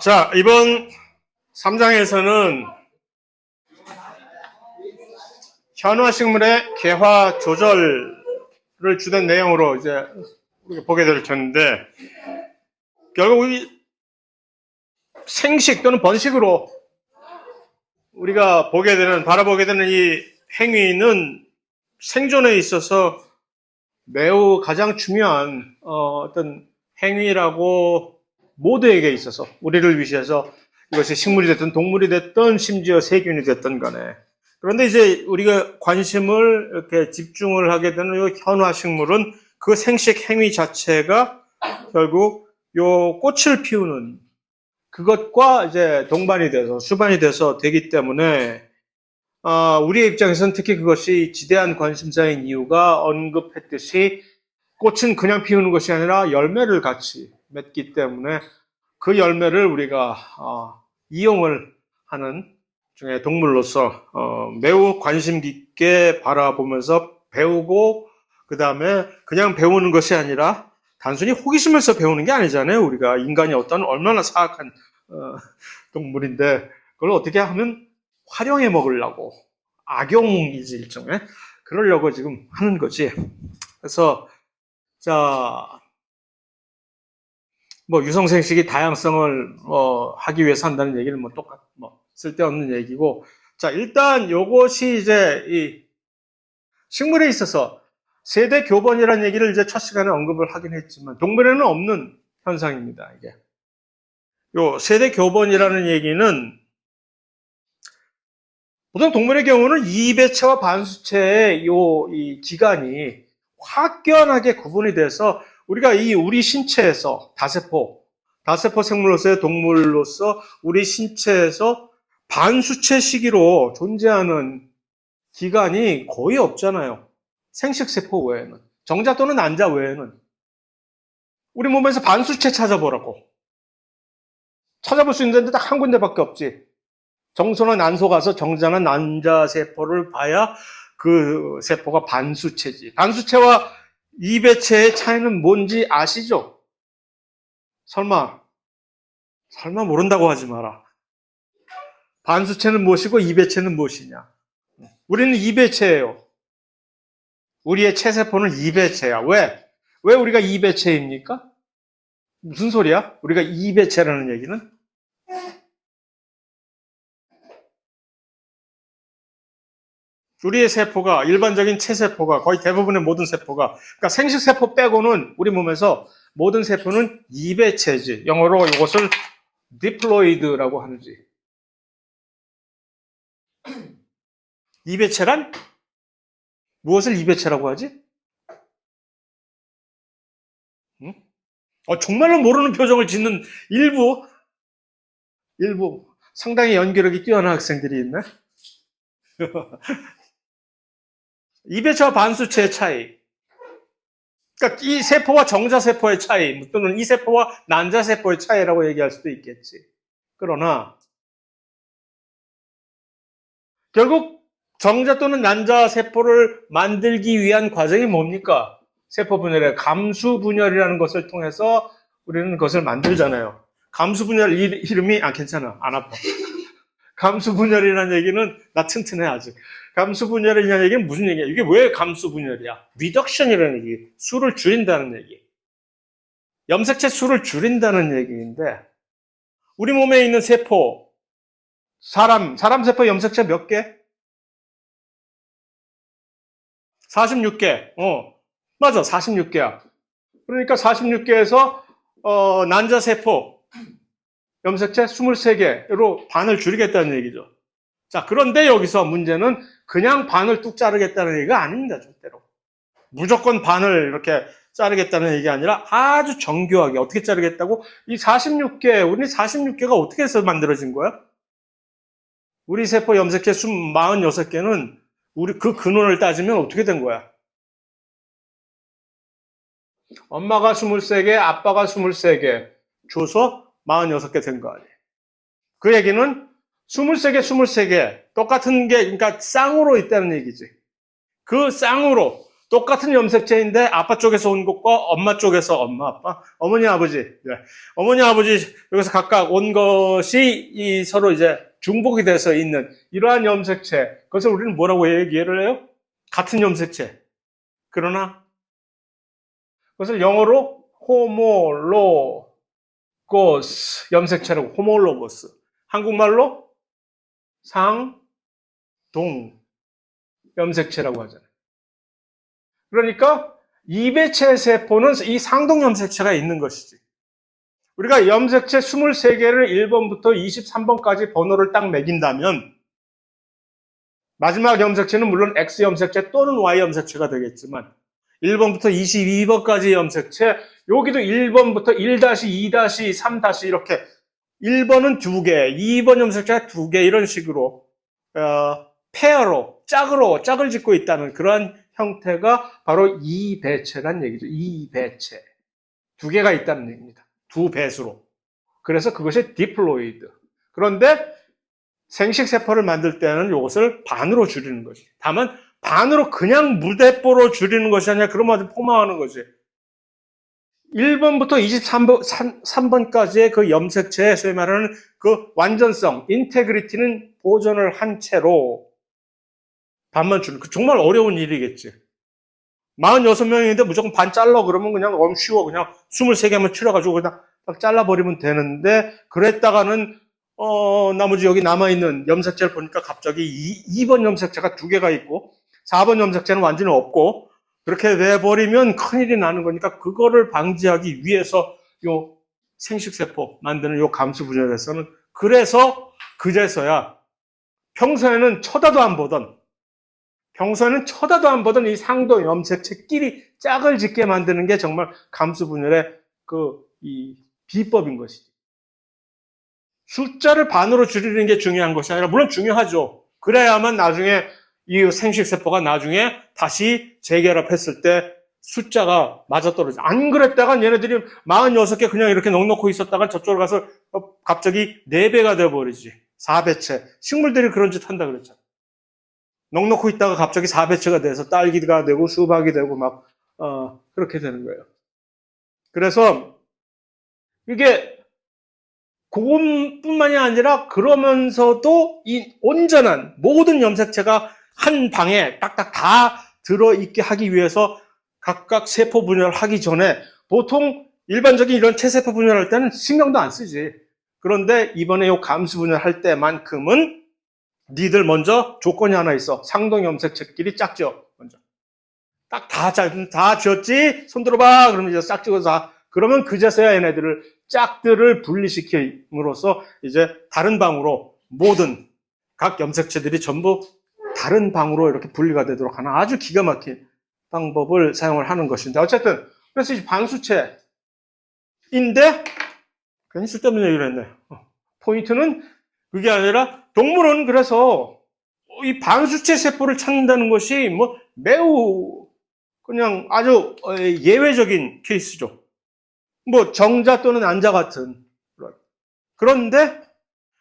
자, 이번 3장에서는 현화식물의 개화 조절을 주된 내용으로 이제 우리가 보게 될 텐데, 결국 이 생식 또는 번식으로 우리가 바라보게 되는 이 행위는 생존에 있어서 매우 가장 중요한 어떤 행위라고 모두에게 있어서 우리를 위해서 이것이 식물이 됐든 동물이 됐든 심지어 세균이 됐든 간에. 그런데 이제 우리가 관심을 이렇게 집중을 하게 되는 이 현화식물은 그 생식 행위 자체가 결국 요 꽃을 피우는 그것과 이제 동반이 돼서 수반이 돼서 되기 때문에 우리의 입장에서는 특히 그것이 지대한 관심사인 이유가 언급했듯이 꽃은 그냥 피우는 것이 아니라 열매를 같이 맺기 때문에 그 열매를 우리가 이용을 하는 중에 동물로서 매우 관심 깊게 바라보면서 배우고 그 다음에 그냥 배우는 것이 아니라 단순히 호기심에서 배우는 게 아니잖아요. 우리가 인간이 얼마나 사악한 동물인데 그걸 어떻게 하면 활용해 먹으려고 악용이지 일종의 그러려고 지금 하는 거지. 그래서 자, 뭐 유성생식이 다양성을 하기 위해서 한다는 얘기는 쓸데없는 얘기고, 자 일단 요것이 이제 이 식물에 있어서 세대 교번이라는 얘기를 이제 첫 시간에 언급을 하긴 했지만 동물에는 없는 현상입니다. 이게 요 세대 교번이라는 얘기는 보통 동물의 경우는 이배체와 반수체의 이 기간이 확연하게 구분이 돼서 우리가 우리 신체에서 다세포 생물로서의 동물로서 우리 신체에서 반수체 시기로 존재하는 기간이 거의 없잖아요. 생식세포 외에는. 정자 또는 난자 외에는. 우리 몸에서 반수체 찾아보라고. 찾아볼 수 있는 데 딱 한 군데밖에 없지. 정소나 난소 가서 정자나 난자 세포를 봐야 그 세포가 반수체지. 반수체와 이배체의 차이는 뭔지 아시죠? 설마 모른다고 하지 마라. 반수체는 무엇이고 이배체는 무엇이냐? 우리는 이배체예요. 우리의 체세포는 이배체야. 왜 우리가 이배체입니까? 무슨 소리야? 우리가 이배체라는 얘기는? 우리의 세포가, 일반적인 체세포가, 거의 대부분의 모든 세포가, 그러니까 생식세포 빼고는 우리 몸에서 모든 세포는 이배체지. 영어로 이것을 diploid라고 하는지. 이배체란? 무엇을 이배체라고 하지? 응? 정말로 모르는 표정을 짓는 일부 상당히 연기력이 뛰어난 학생들이 있네. 이배체와 반수체의 차이. 그러니까 이 세포와 정자세포의 차이, 또는 이 세포와 난자세포의 차이라고 얘기할 수도 있겠지. 그러나 결국 정자 또는 난자 세포를 만들기 위한 과정이 뭡니까? 세포 분열의 감수 분열이라는 것을 통해서 우리는 그것을 만들잖아요. 감수 분열 이름이 괜찮아. 안 아파. 감수 분열이라는 얘기는 나 튼튼해 아직. 감수 분열이라는 얘기는 무슨 얘기야? 이게 왜 감수 분열이야? 리덕션이라는 얘기. 수를 줄인다는 얘기. 염색체 수를 줄인다는 얘기인데 우리 몸에 있는 세포 사람 세포 염색체 몇 개? 46개. 맞아. 46개야. 그러니까 46개에서 난자세포 염색체 23개로 반을 줄이겠다는 얘기죠. 자, 그런데 여기서 문제는 그냥 반을 뚝 자르겠다는 얘기가 아닙니다. 절대로. 무조건 반을 이렇게 자르겠다는 얘기가 아니라 아주 정교하게 어떻게 자르겠다고? 우리는 46개가 어떻게 해서 만들어진 거야? 우리 세포 염색체 46개는 우리 그 근원을 따지면 어떻게 된 거야? 엄마가 23개, 아빠가 23개 줘서 46개 된 거 아니에요. 그 얘기는 23개 똑같은 게 그러니까 쌍으로 있다는 얘기지. 그 쌍으로 똑같은 염색체인데 아빠 쪽에서 온 것과 엄마 쪽에서 엄마, 아빠, 어머니, 아버지, 네. 어머니, 아버지 여기서 각각 온 것이 이 서로 이제 중복이 돼서 있는 이러한 염색체. 그것을 우리는 뭐라고 얘기를 해요? 같은 염색체. 그러나 그것을 영어로 호모로고스 염색체라고 호모로고스. 한국말로 상동 염색체라고 하잖아요. 그러니까 이배체 세포는 이 상동 염색체가 있는 것이지. 우리가 염색체 23개를 1번부터 23번까지 번호를 딱 매긴다면 마지막 염색체는 물론 X 염색체 또는 Y 염색체가 되겠지만 1번부터 22번까지 염색체, 여기도 1번부터 1-2-, 3- 이렇게 1번은 2개, 2번 염색체가 2개 이런 식으로 페어로, 짝을 짓고 있다는 그러한 형태가 바로 이배체란 얘기죠. 이배체. 2개가 있다는 얘기입니다. 2배수로. 그래서 그것이 디플로이드. 그런데 생식세포를 만들 때는 이것을 반으로 줄이는 거지. 다만 반으로 그냥 무대뽀로 줄이는 것이 아니라 그러면 아주 포만하는 거지. 1번부터 23번까지의 그 염색체의 소위 말하는 그 완전성, 인테그리티는 보존을 한 채로 반만 주는, 정말 어려운 일이겠지. 46명인데 무조건 반 잘라 그러면 그냥 너무 쉬워. 그냥 23개만 추려가지고 그냥 딱 잘라버리면 되는데, 그랬다가는, 나머지 여기 남아있는 염색체를 보니까 갑자기 2번 염색체가 2개가 있고, 4번 염색체는 완전히 없고, 그렇게 돼버리면 큰일이 나는 거니까, 그거를 방지하기 위해서 요 생식세포 만드는 요 감수분열에서는, 그래서 그제서야 평소에는 쳐다도 안 보던 이 상도 염색체끼리 짝을 짓게 만드는 게 정말 감수분열의 이 비법인 것이지. 숫자를 반으로 줄이는 게 중요한 것이 아니라, 물론 중요하죠. 그래야만 나중에 이 생식세포가 나중에 다시 재결합했을 때 숫자가 맞아떨어져. 안 그랬다간 얘네들이 46개 그냥 이렇게 넉넉히 있었다가 저쪽으로 가서 갑자기 4배가 돼버리지. 4배체. 식물들이 그런 짓 한다 그랬잖아. 넉넉히 있다가 갑자기 4배체가 돼서 딸기가 되고 수박이 되고 막 그렇게 되는 거예요. 그래서 이게 그것뿐만이 아니라 그러면서도 이 온전한 모든 염색체가 한 방에 딱딱 다 들어있게 하기 위해서 각각 세포 분열하기 전에 보통 일반적인 이런 체세포 분열할 때는 신경도 안 쓰지. 그런데 이번에 이 감수 분열할 때만큼은 니들 먼저 조건이 하나 있어. 상동 염색체끼리 짝지어. 먼저. 딱 다 지었지? 손 들어봐. 그러면 이제 짝지어서 그러면 그제서야 얘네들을 짝들을 분리시킴으로써 이제 다른 방으로 모든 각 염색체들이 전부 다른 방으로 이렇게 분리가 되도록 하는 아주 기가 막힌 방법을 사용을 하는 것인데, 어쨌든 그래서 이 반수체인데 괜히 쓸데없는 얘기를 했네. 포인트는 그게 아니라 동물은 그래서 이 반수체 세포를 찾는다는 것이 뭐 매우 그냥 아주 예외적인 케이스죠. 뭐 정자 또는 난자 같은. 그런데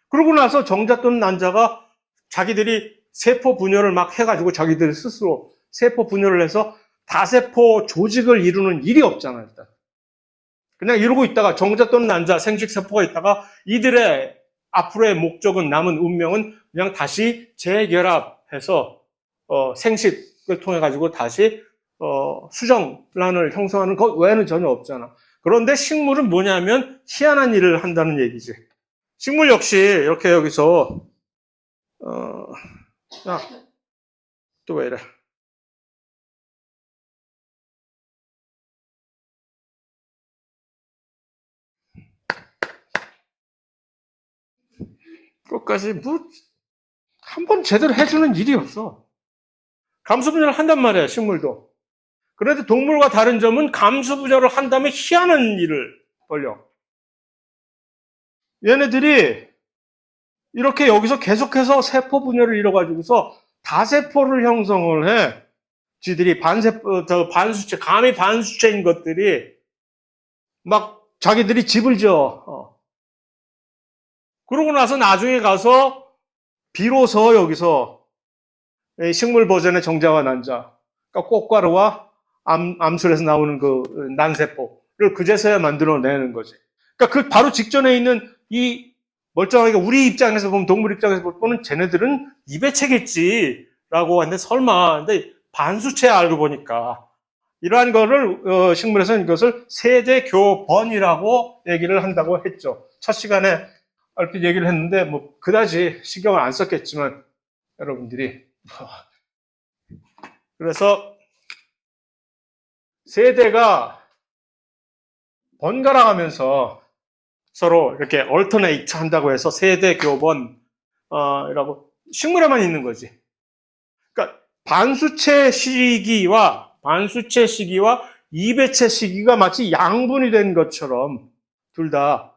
그러고 나서 정자 또는 난자가 자기들이 세포 분열을 막 해가지고 자기들 스스로 세포 분열을 해서 다세포 조직을 이루는 일이 없잖아요. 일단. 그냥 이러고 있다가 정자 또는 난자 생식세포가 있다가 이들의 앞으로의 목적은, 남은 운명은 그냥 다시 재결합해서 생식을 통해 가지고 다시 수정란을 형성하는 것 외에는 전혀 없잖아. 그런데 식물은 뭐냐면 희한한 일을 한다는 얘기지. 식물 역시 이렇게 여기서 또 왜 이래? 끝까지 뭐 한 번 제대로 해주는 일이 없어. 감수분열을 한단 말이야, 식물도. 그런데 동물과 다른 점은 감수분열을 한 다음에 희한한 일을 벌여. 얘네들이 이렇게 여기서 계속해서 세포 분열을 이뤄가지고서 다세포를 형성을 해. 지들이 반수체, 감히 반수체인 것들이 막 자기들이 집을 지어. 그러고 나서 나중에 가서 비로소 여기서 식물 버전의 정자와 난자, 그러니까 꽃가루와 암술에서 나오는 그 난세포를 그제서야 만들어내는 거지. 그러니까 그 바로 직전에 있는 이 멀쩡하게 우리 입장에서 보면 동물 입장에서 보면 쟤네들은 이배체겠지라고 하는데 설마 근데 반수체야 알고 보니까 이러한 거를 식물에서는 이것을 세대교번이라고 얘기를 한다고 했죠. 첫 시간에 얼핏 얘기를 했는데 뭐 그다지 신경을 안 썼겠지만 여러분들이 그래서 세대가 번갈아 가면서 서로 이렇게 얼터네이트 한다고 해서 세대 교번 이라고 식물에만 있는 거지. 그러니까 반수체 시기와 이배체 시기가 마치 양분이 된 것처럼 둘 다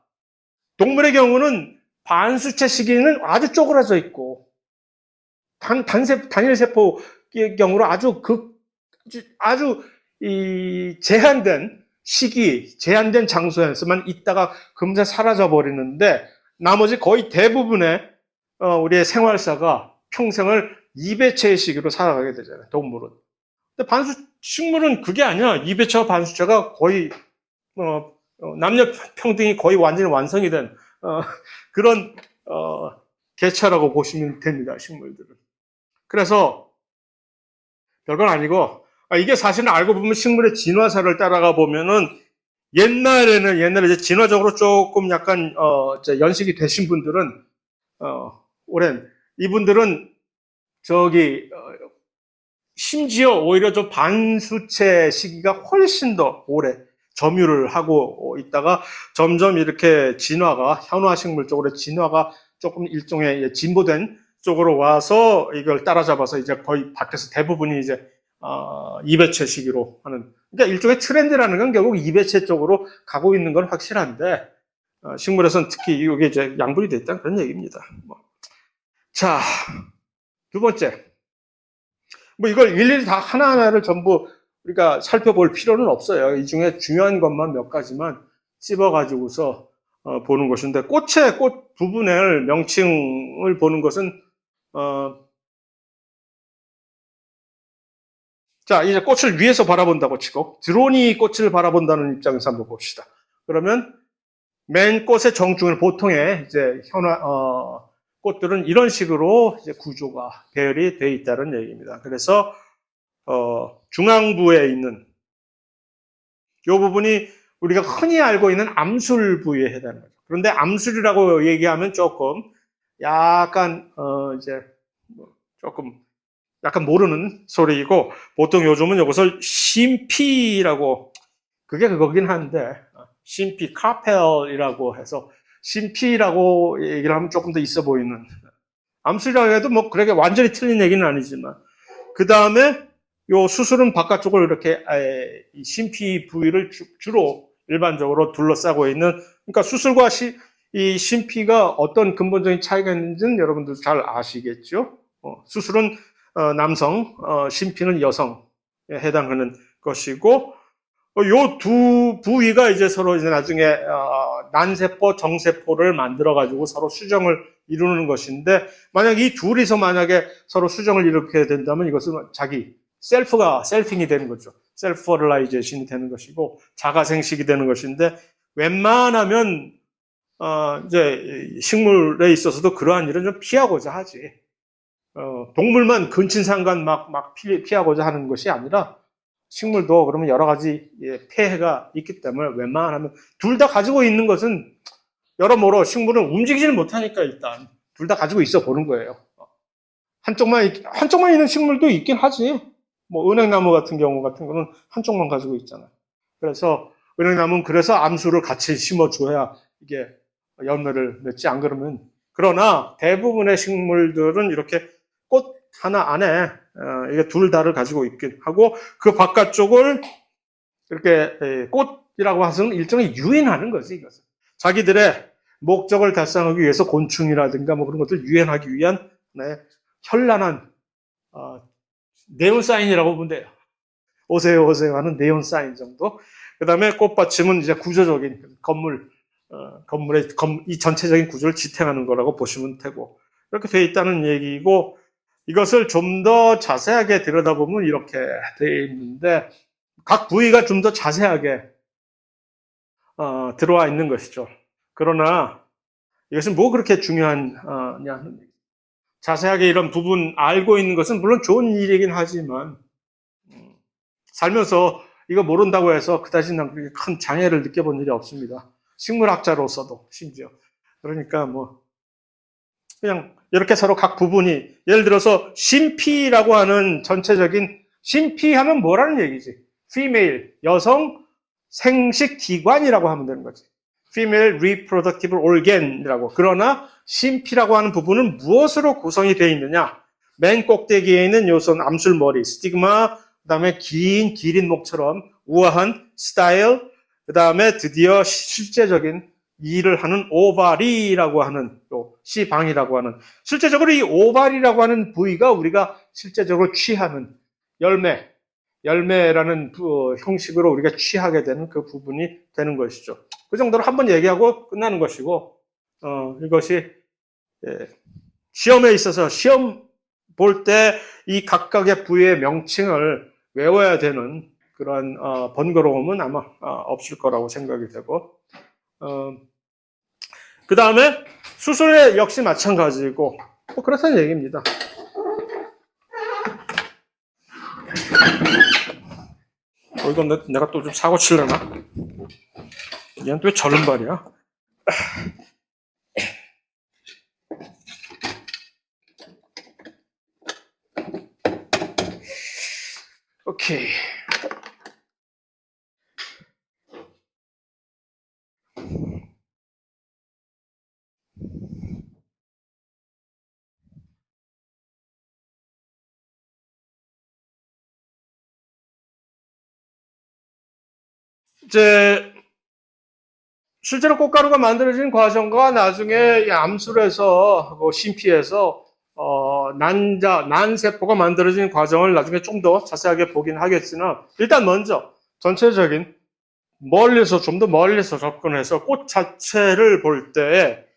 동물의 경우는 반수체 시기는 아주 쪼그라져 있고 단일 세포의 경우로 아주 이 제한된 시기, 제한된 장소에서만 있다가 금세 사라져 버리는데 나머지 거의 대부분의 우리의 생활사가 평생을 이배체의 시기로 살아가게 되잖아요. 동물은. 근데 식물은 그게 아니야. 이배체와 반수체가 거의 남녀 평등이 거의 완전히 완성이 된 그런 개체라고 보시면 됩니다. 식물들은. 그래서 별건 아니고 이게 사실은 알고 보면 식물의 진화사를 따라가 보면은 옛날에 이제 진화적으로 조금 약간 연식이 되신 분들은 오랜 이분들은 저기 심지어 오히려 좀 반수체 시기가 훨씬 더 오래 점유를 하고 있다가 점점 이렇게 현화 식물 쪽으로 진화가 조금 일종의 진보된 쪽으로 와서 이걸 따라잡아서 이제 거의 밖에서 대부분이 이제 이배체 시기로 하는 그러니까 일종의 트렌드라는 건 결국 이배체 쪽으로 가고 있는 건 확실한데 식물에서는 특히 이게 이제 양분이 돼 있다는 그런 얘기입니다. 자, 두 번째. 뭐 이걸 일일이 다 하나하나를 전부 우리가 살펴볼 필요는 없어요. 이 중에 중요한 것만 몇 가지만 찝어가지고서 보는 것인데 꽃의 꽃 부분을 명칭을 보는 것은 자 이제 꽃을 위에서 바라본다고 치고 드론이 꽃을 바라본다는 입장에서 한번 봅시다. 그러면 맨 꽃의 정중을 보통의 이제 꽃들은 이런 식으로 이제 구조가 배열이 되어 있다는 얘기입니다. 그래서 중앙부에 있는 이 부분이 우리가 흔히 알고 있는 암술 부위에 해당하는 거죠. 그런데 암술이라고 얘기하면 조금 약간 이제 조금 약간 모르는 소리이고 보통 요즘은 이것을 심피라고 그게 그거긴 한데 심피 카펠이라고 해서 심피라고 얘기를 하면 조금 더 있어 보이는 암술이라고 해도 뭐 그렇게 완전히 틀린 얘기는 아니지만 그 다음에 요 수술은 바깥쪽을 이렇게 심피 부위를 주로 일반적으로 둘러싸고 있는 그러니까 수술과 이 심피가 어떤 근본적인 차이가 있는지는 여러분들 잘 아시겠죠? 수술은 남성, 심피는 여성에 해당하는 것이고 요 두 부위가 이제 서로 이제 나중에 난세포, 정세포를 만들어 가지고 서로 수정을 이루는 것인데 만약 이 둘이서 만약에 서로 수정을 이루게 된다면 이것은 자기 셀핑이 되는 거죠. 셀프 퍼릴라이제이션이 되는 것이고 자가생식이 되는 것인데 웬만하면 이제 식물에 있어서도 그러한 일은 좀 피하고자 하지. 동물만 근친상간 막 피하고자 하는 것이 아니라 식물도 그러면 여러 가지 폐해가 있기 때문에 웬만하면 둘 다 가지고 있는 것은 여러모로 식물은 움직이지는 못하니까 일단 둘 다 가지고 있어 보는 거예요. 한쪽만 있는 식물도 있긴 하지. 뭐 은행나무 같은 거는 한쪽만 가지고 있잖아요. 그래서 은행나무는 그래서 암수를 같이 심어줘야 이게 열매를 맺지 안 그러면 그러나 대부분의 식물들은 이렇게 꽃 하나 안에 이게 둘 다를 가지고 있긴 하고 그 바깥쪽을 이렇게 꽃이라고 해서는 일종의 유인하는 거지 이것은 자기들의 목적을 달성하기 위해서 곤충이라든가 뭐 그런 것들 유인하기 위한 현란한 네온 사인이라고 보면 돼요. 오세요 오세요 하는 네온 사인 정도. 그 다음에 꽃받침은 이제 구조적인 건물의 이 전체적인 구조를 지탱하는 거라고 보시면 되고 이렇게 돼 있다는 얘기고 이것을 좀 더 자세하게 들여다보면 이렇게 되어 있는데 각 부위가 좀 더 자세하게 들어와 있는 것이죠. 그러나 이것은 뭐 그렇게 중요하냐. 자세하게 이런 부분 알고 있는 것은 물론 좋은 일이긴 하지만 살면서 이거 모른다고 해서 그다지 큰 장애를 느껴본 일이 없습니다. 식물학자로서도 심지어. 그러니까 뭐 그냥 이렇게 서로 각 부분이 예를 들어서 심피라고 하는 전체적인 심피하면 뭐라는 얘기지? female 여성 생식 기관이라고 하면 되는 거지. female reproductive organ이라고. 그러나 심피라고 하는 부분은 무엇으로 구성이 되어 있느냐? 맨 꼭대기에 있는 요소는 암술머리, 스티그마, 그다음에 긴 기린목처럼 우아한 스타일, 그다음에 드디어 실제적인 일을 하는 오바리라고 하는 또 씨방이라고 하는 실제적으로 이 오바리라고 하는 부위가 우리가 실제적으로 취하는 열매라는 형식으로 우리가 취하게 되는 그 부분이 되는 것이죠. 그 정도로 한번 얘기하고 끝나는 것이고 이것이 시험에 있어서 시험 볼 때 이 각각의 부위의 명칭을 외워야 되는 그런 번거로움은 아마 없을 거라고 생각이 되고 그 다음에 수술에 역시 마찬가지고 뭐 그렇다는 얘기입니다. 이건 내가 또 좀 사고 칠려나? 얘는 또 왜 절름발이야? 오케이. 이제 실제로 꽃가루가 만들어진 과정과 나중에 암술에서 심피에서 난세포가 만들어진 과정을 나중에 좀 더 자세하게 보긴 하겠으나 일단 먼저 전체적인 좀 더 멀리서 접근해서 꽃 자체를 볼 때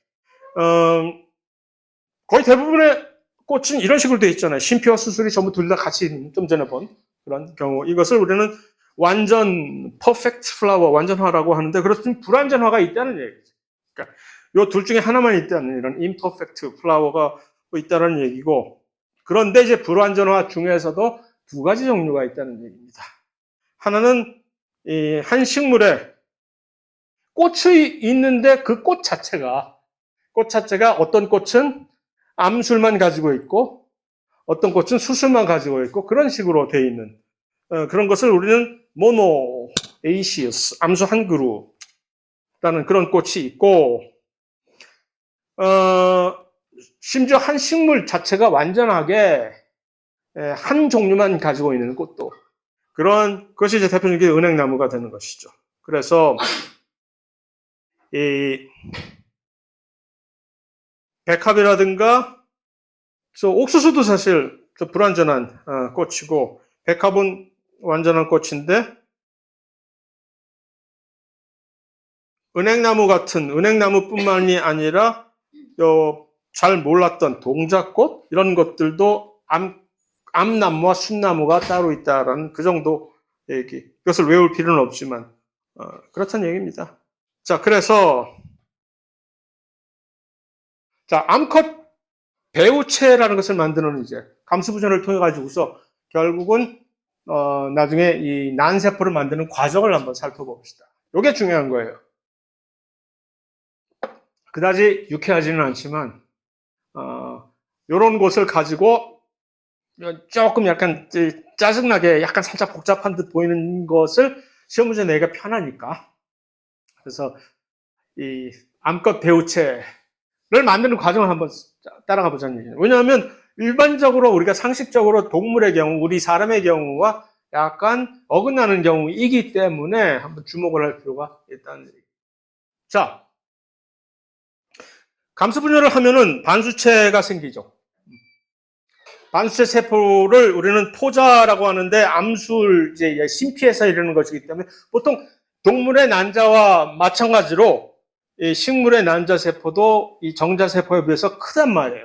거의 대부분의 꽃은 이런 식으로 되어 있잖아요. 심피와 수술이 전부 둘 다 같이 있는, 좀 전에 본 그런 경우. 이것을 우리는 완전 퍼펙트 플라워, 완전화라고 하는데 그렇지만 불완전화가 있다는 얘기죠. 그러니까 이 둘 중에 하나만 있다는 이런 임퍼펙트 플라워가 있다는 얘기고 그런데 이제 불완전화 중에서도 두 가지 종류가 있다는 얘기입니다. 하나는 한 식물에 꽃이 있는데 그 꽃 자체가 어떤 꽃은 암술만 가지고 있고 어떤 꽃은 수술만 가지고 있고 그런 식으로 되어 있는 그런 것을 우리는 모노에이시우스, 암수 한 그루라는 그런 꽃이 있고 심지어 한 식물 자체가 완전하게 한 종류만 가지고 있는 꽃도 그런 것이 이제 대표적인 은행나무가 되는 것이죠. 그래서 이 백합이라든가 옥수수도 사실 불완전한 꽃이고 백합은 완전한 꽃인데 은행나무뿐만이 아니라 잘 몰랐던 동작꽃 이런 것들도 암나무와 순나무가 따로 있다라는 그 정도 얘기. 이것을 외울 필요는 없지만 그렇다는 얘기입니다. 자, 그래서 암컷 배우체라는 것을 만드는 이제 감수부전을 통해 가지고서 결국은 나중에 이 난세포를 만드는 과정을 한번 살펴봅시다. 이게 중요한 거예요. 그다지 유쾌하지는 않지만 이런 것을 가지고 조금 약간 짜증나게 약간 살짝 복잡한 듯 보이는 것을 시험 문제 내기가 편하니까 그래서 이 암컷 배우체를 만드는 과정을 한번 따라가 보자는 얘기예요. 왜냐하면 일반적으로 우리가 상식적으로 동물의 경우, 우리 사람의 경우와 약간 어긋나는 경우이기 때문에 한번 주목을 할 필요가 있다는 얘기예요. 자, 감수분열을 하면은 반수체가 생기죠. 반수체 세포를 우리는 포자라고 하는데 암술, 이제 심피에서 이루는 것이기 때문에 보통 동물의 난자와 마찬가지로 이 식물의 난자세포도 이 정자세포에 비해서 크단 말이에요.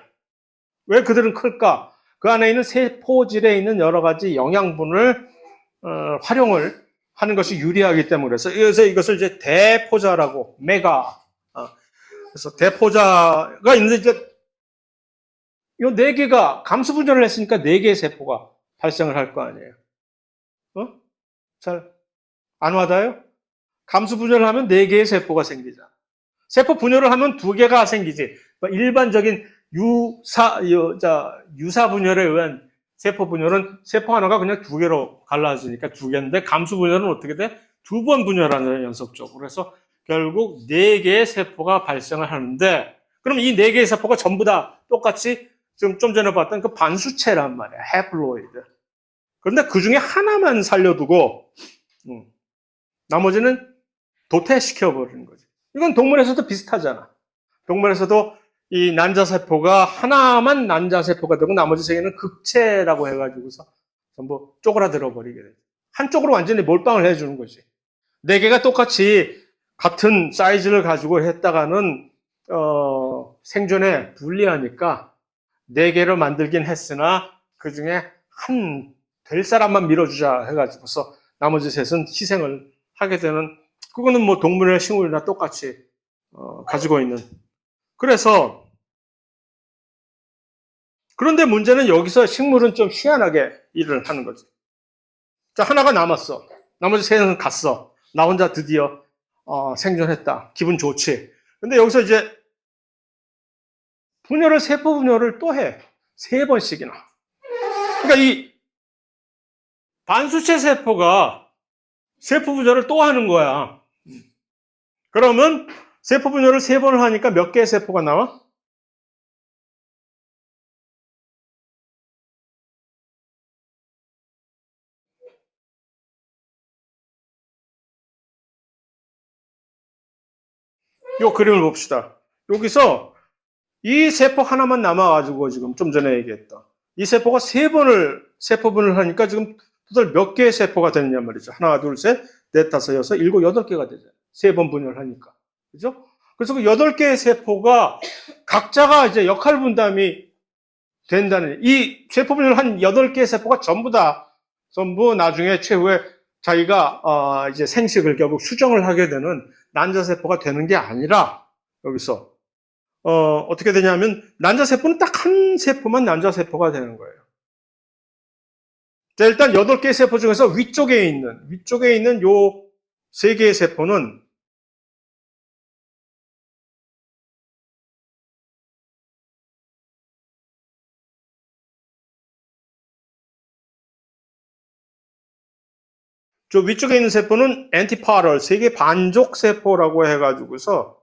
왜 그들은 클까? 그 안에 있는 세포질에 있는 여러 가지 영양분을 활용을 하는 것이 유리하기 때문에 그래서 이것을 이제 대포자라고 그래서 대포자가 있는데 이제 이 네 개가 감수 분열을 했으니까 네 개의 세포가 발생을 할 거 아니에요. 잘 안 와닿아요? 감수 분열을 하면 네 개의 세포가 생기잖아. 세포 분열을 하면 두 개가 생기지. 일반적인 유사 분열에 의한 세포 분열은 세포 하나가 그냥 두 개로 갈라지니까 두 개인데 감수 분열은 어떻게 돼? 두 번 분열하는 연속적으로. 그래서 결국 네 개의 세포가 발생을 하는데 그럼 이 네 개의 세포가 전부 다 똑같이 지금 좀 전에 봤던 그 반수체란 말이야. 해플로이드. 그런데 그 중에 하나만 살려두고 나머지는 도태시켜버리는 거지. 이건 동물에서도 비슷하잖아. 동물에서도 이 난자세포가 하나만 난자세포가 되고 나머지 세 개는 극체라고 해가지고서 전부 쪼그라들어 버리게 되죠. 한쪽으로 완전히 몰빵을 해주는 거지. 네 개가 똑같이 같은 사이즈를 가지고 했다가는 생존에 불리하니까 네 개를 만들긴 했으나 그 중에 한 될 사람만 밀어주자 해가지고서 나머지 셋은 희생을 하게 되는 그거는 뭐 동물이나 식물이나 똑같이 가지고 있는. 그래서 그런데 문제는 여기서 식물은 좀 희한하게 일을 하는 거지. 자, 하나가 남았어. 나머지 셋은 갔어. 나 혼자 드디어 생존했다. 기분 좋지. 근데 여기서 이제 세포 분열을 또 해. 세 번씩이나. 그러니까 이 반수체 세포가 세포 분열을 또 하는 거야. 그러면 세포 분열을 세 번을 하니까 몇 개의 세포가 나와? 이 그림을 봅시다. 여기서 이 세포 하나만 남아가지고 지금 좀 전에 얘기했던 이 세포가 세포 분을 하니까 지금 토탈 몇 개의 세포가 되느냐 말이죠. 하나, 둘, 셋, 넷, 다섯, 여섯, 일곱, 여덟 개가 되잖아요. 세 번 분열을 하니까. 그죠? 그래서 그 여덟 개의 세포가 각자가 이제 역할 분담이 된다는, 이 세포 분열을 한 여덟 개의 세포가 전부 나중에 최후에 자기가 이제 생식을 결국 수정을 하게 되는 난자세포가 되는 게 아니라 여기서 어떻게 되냐면 난자세포는 딱 한 세포만 난자세포가 되는 거예요. 자, 일단 8개의 세포 중에서 위쪽에 있는 요 3개의 세포는 저 위쪽에 있는 세포는 엔티파럴, 세계 반족 세포라고 해가지고서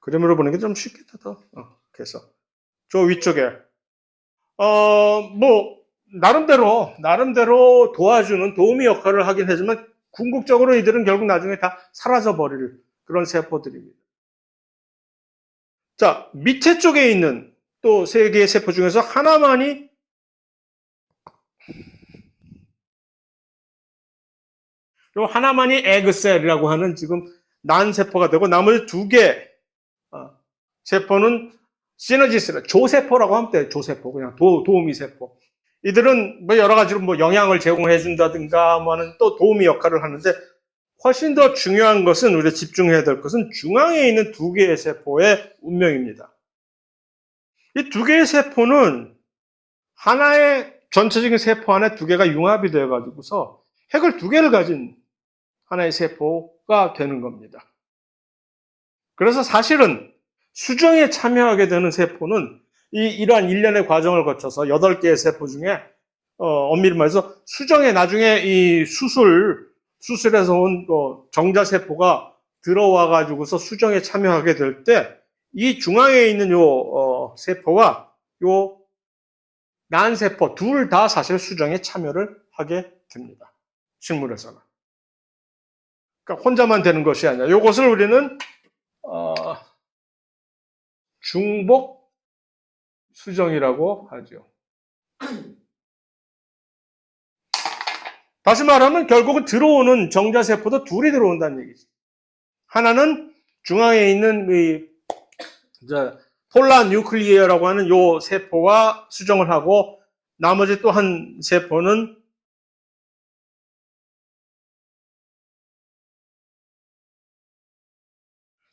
그림으로 보는 게 좀 쉽겠다, 더. 그래서 저 위쪽에 나름대로 도와주는 도우미 역할을 하긴 하지만 궁극적으로 이들은 결국 나중에 다 사라져 버릴 그런 세포들입니다. 자, 밑에 쪽에 있는 또 3개의 세포 중에서 하나만이 에그셀이라고 하는 지금 난세포가 되고 나머지 2개 세포는 시너지스, 조세포라고 하면 돼요. 조세포, 그냥 도우미 세포. 이들은 뭐 여러 가지로 뭐 영양을 제공해 준다든가 뭐 하는 또 도우미 역할을 하는데 훨씬 더 중요한 것은 우리가 집중해야 될 것은 중앙에 있는 2개의 세포의 운명입니다. 이 2개의 세포는 하나의 전체적인 세포 안에 2개가 융합이 되어 가지고서 핵을 2개를 가진 하나의 세포가 되는 겁니다. 그래서 사실은 수정에 참여하게 되는 세포는 이러한 일련의 과정을 거쳐서 8개의 세포 중에 엄밀히 말해서 수정에 나중에 이 수술에서 온 정자세포가 들어와 가지고서 수정에 참여하게 될 때 이 중앙에 있는 요 세포와 요 난세포 둘 다 사실 수정에 참여를 하게 됩니다. 식물에서는. 그러니까 혼자만 되는 것이 아니라 이것을 우리는 중복 수정이라고 하죠. 다시 말하면 결국은 들어오는 정자세포도 둘이 들어온다는 얘기죠. 하나는 중앙에 있는 폴라뉴클리어라고 하는 요 세포와 수정을 하고 나머지 또 한 세포는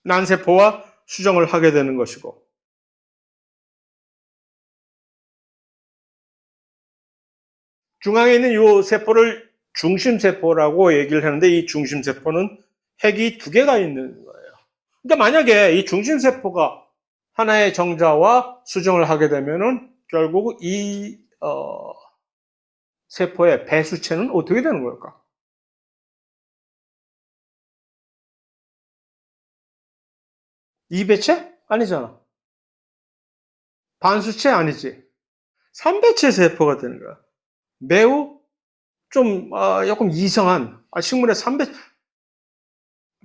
난세포와 수정을 하게 되는 것이고 중앙에 있는 요 세포를 중심세포라고 얘기를 하는데 이 중심세포는 핵이 두 개가 있는 거예요. 그러니까 만약에 이 중심세포가 하나의 정자와 수정을 하게 되면은 결국 이 세포의 배수체는 어떻게 되는 걸까? 이배체? 아니잖아. 반수체 아니지. 삼배체 세포가 되는 거야. 매우 좀 조금 이상한 식물의 삼배.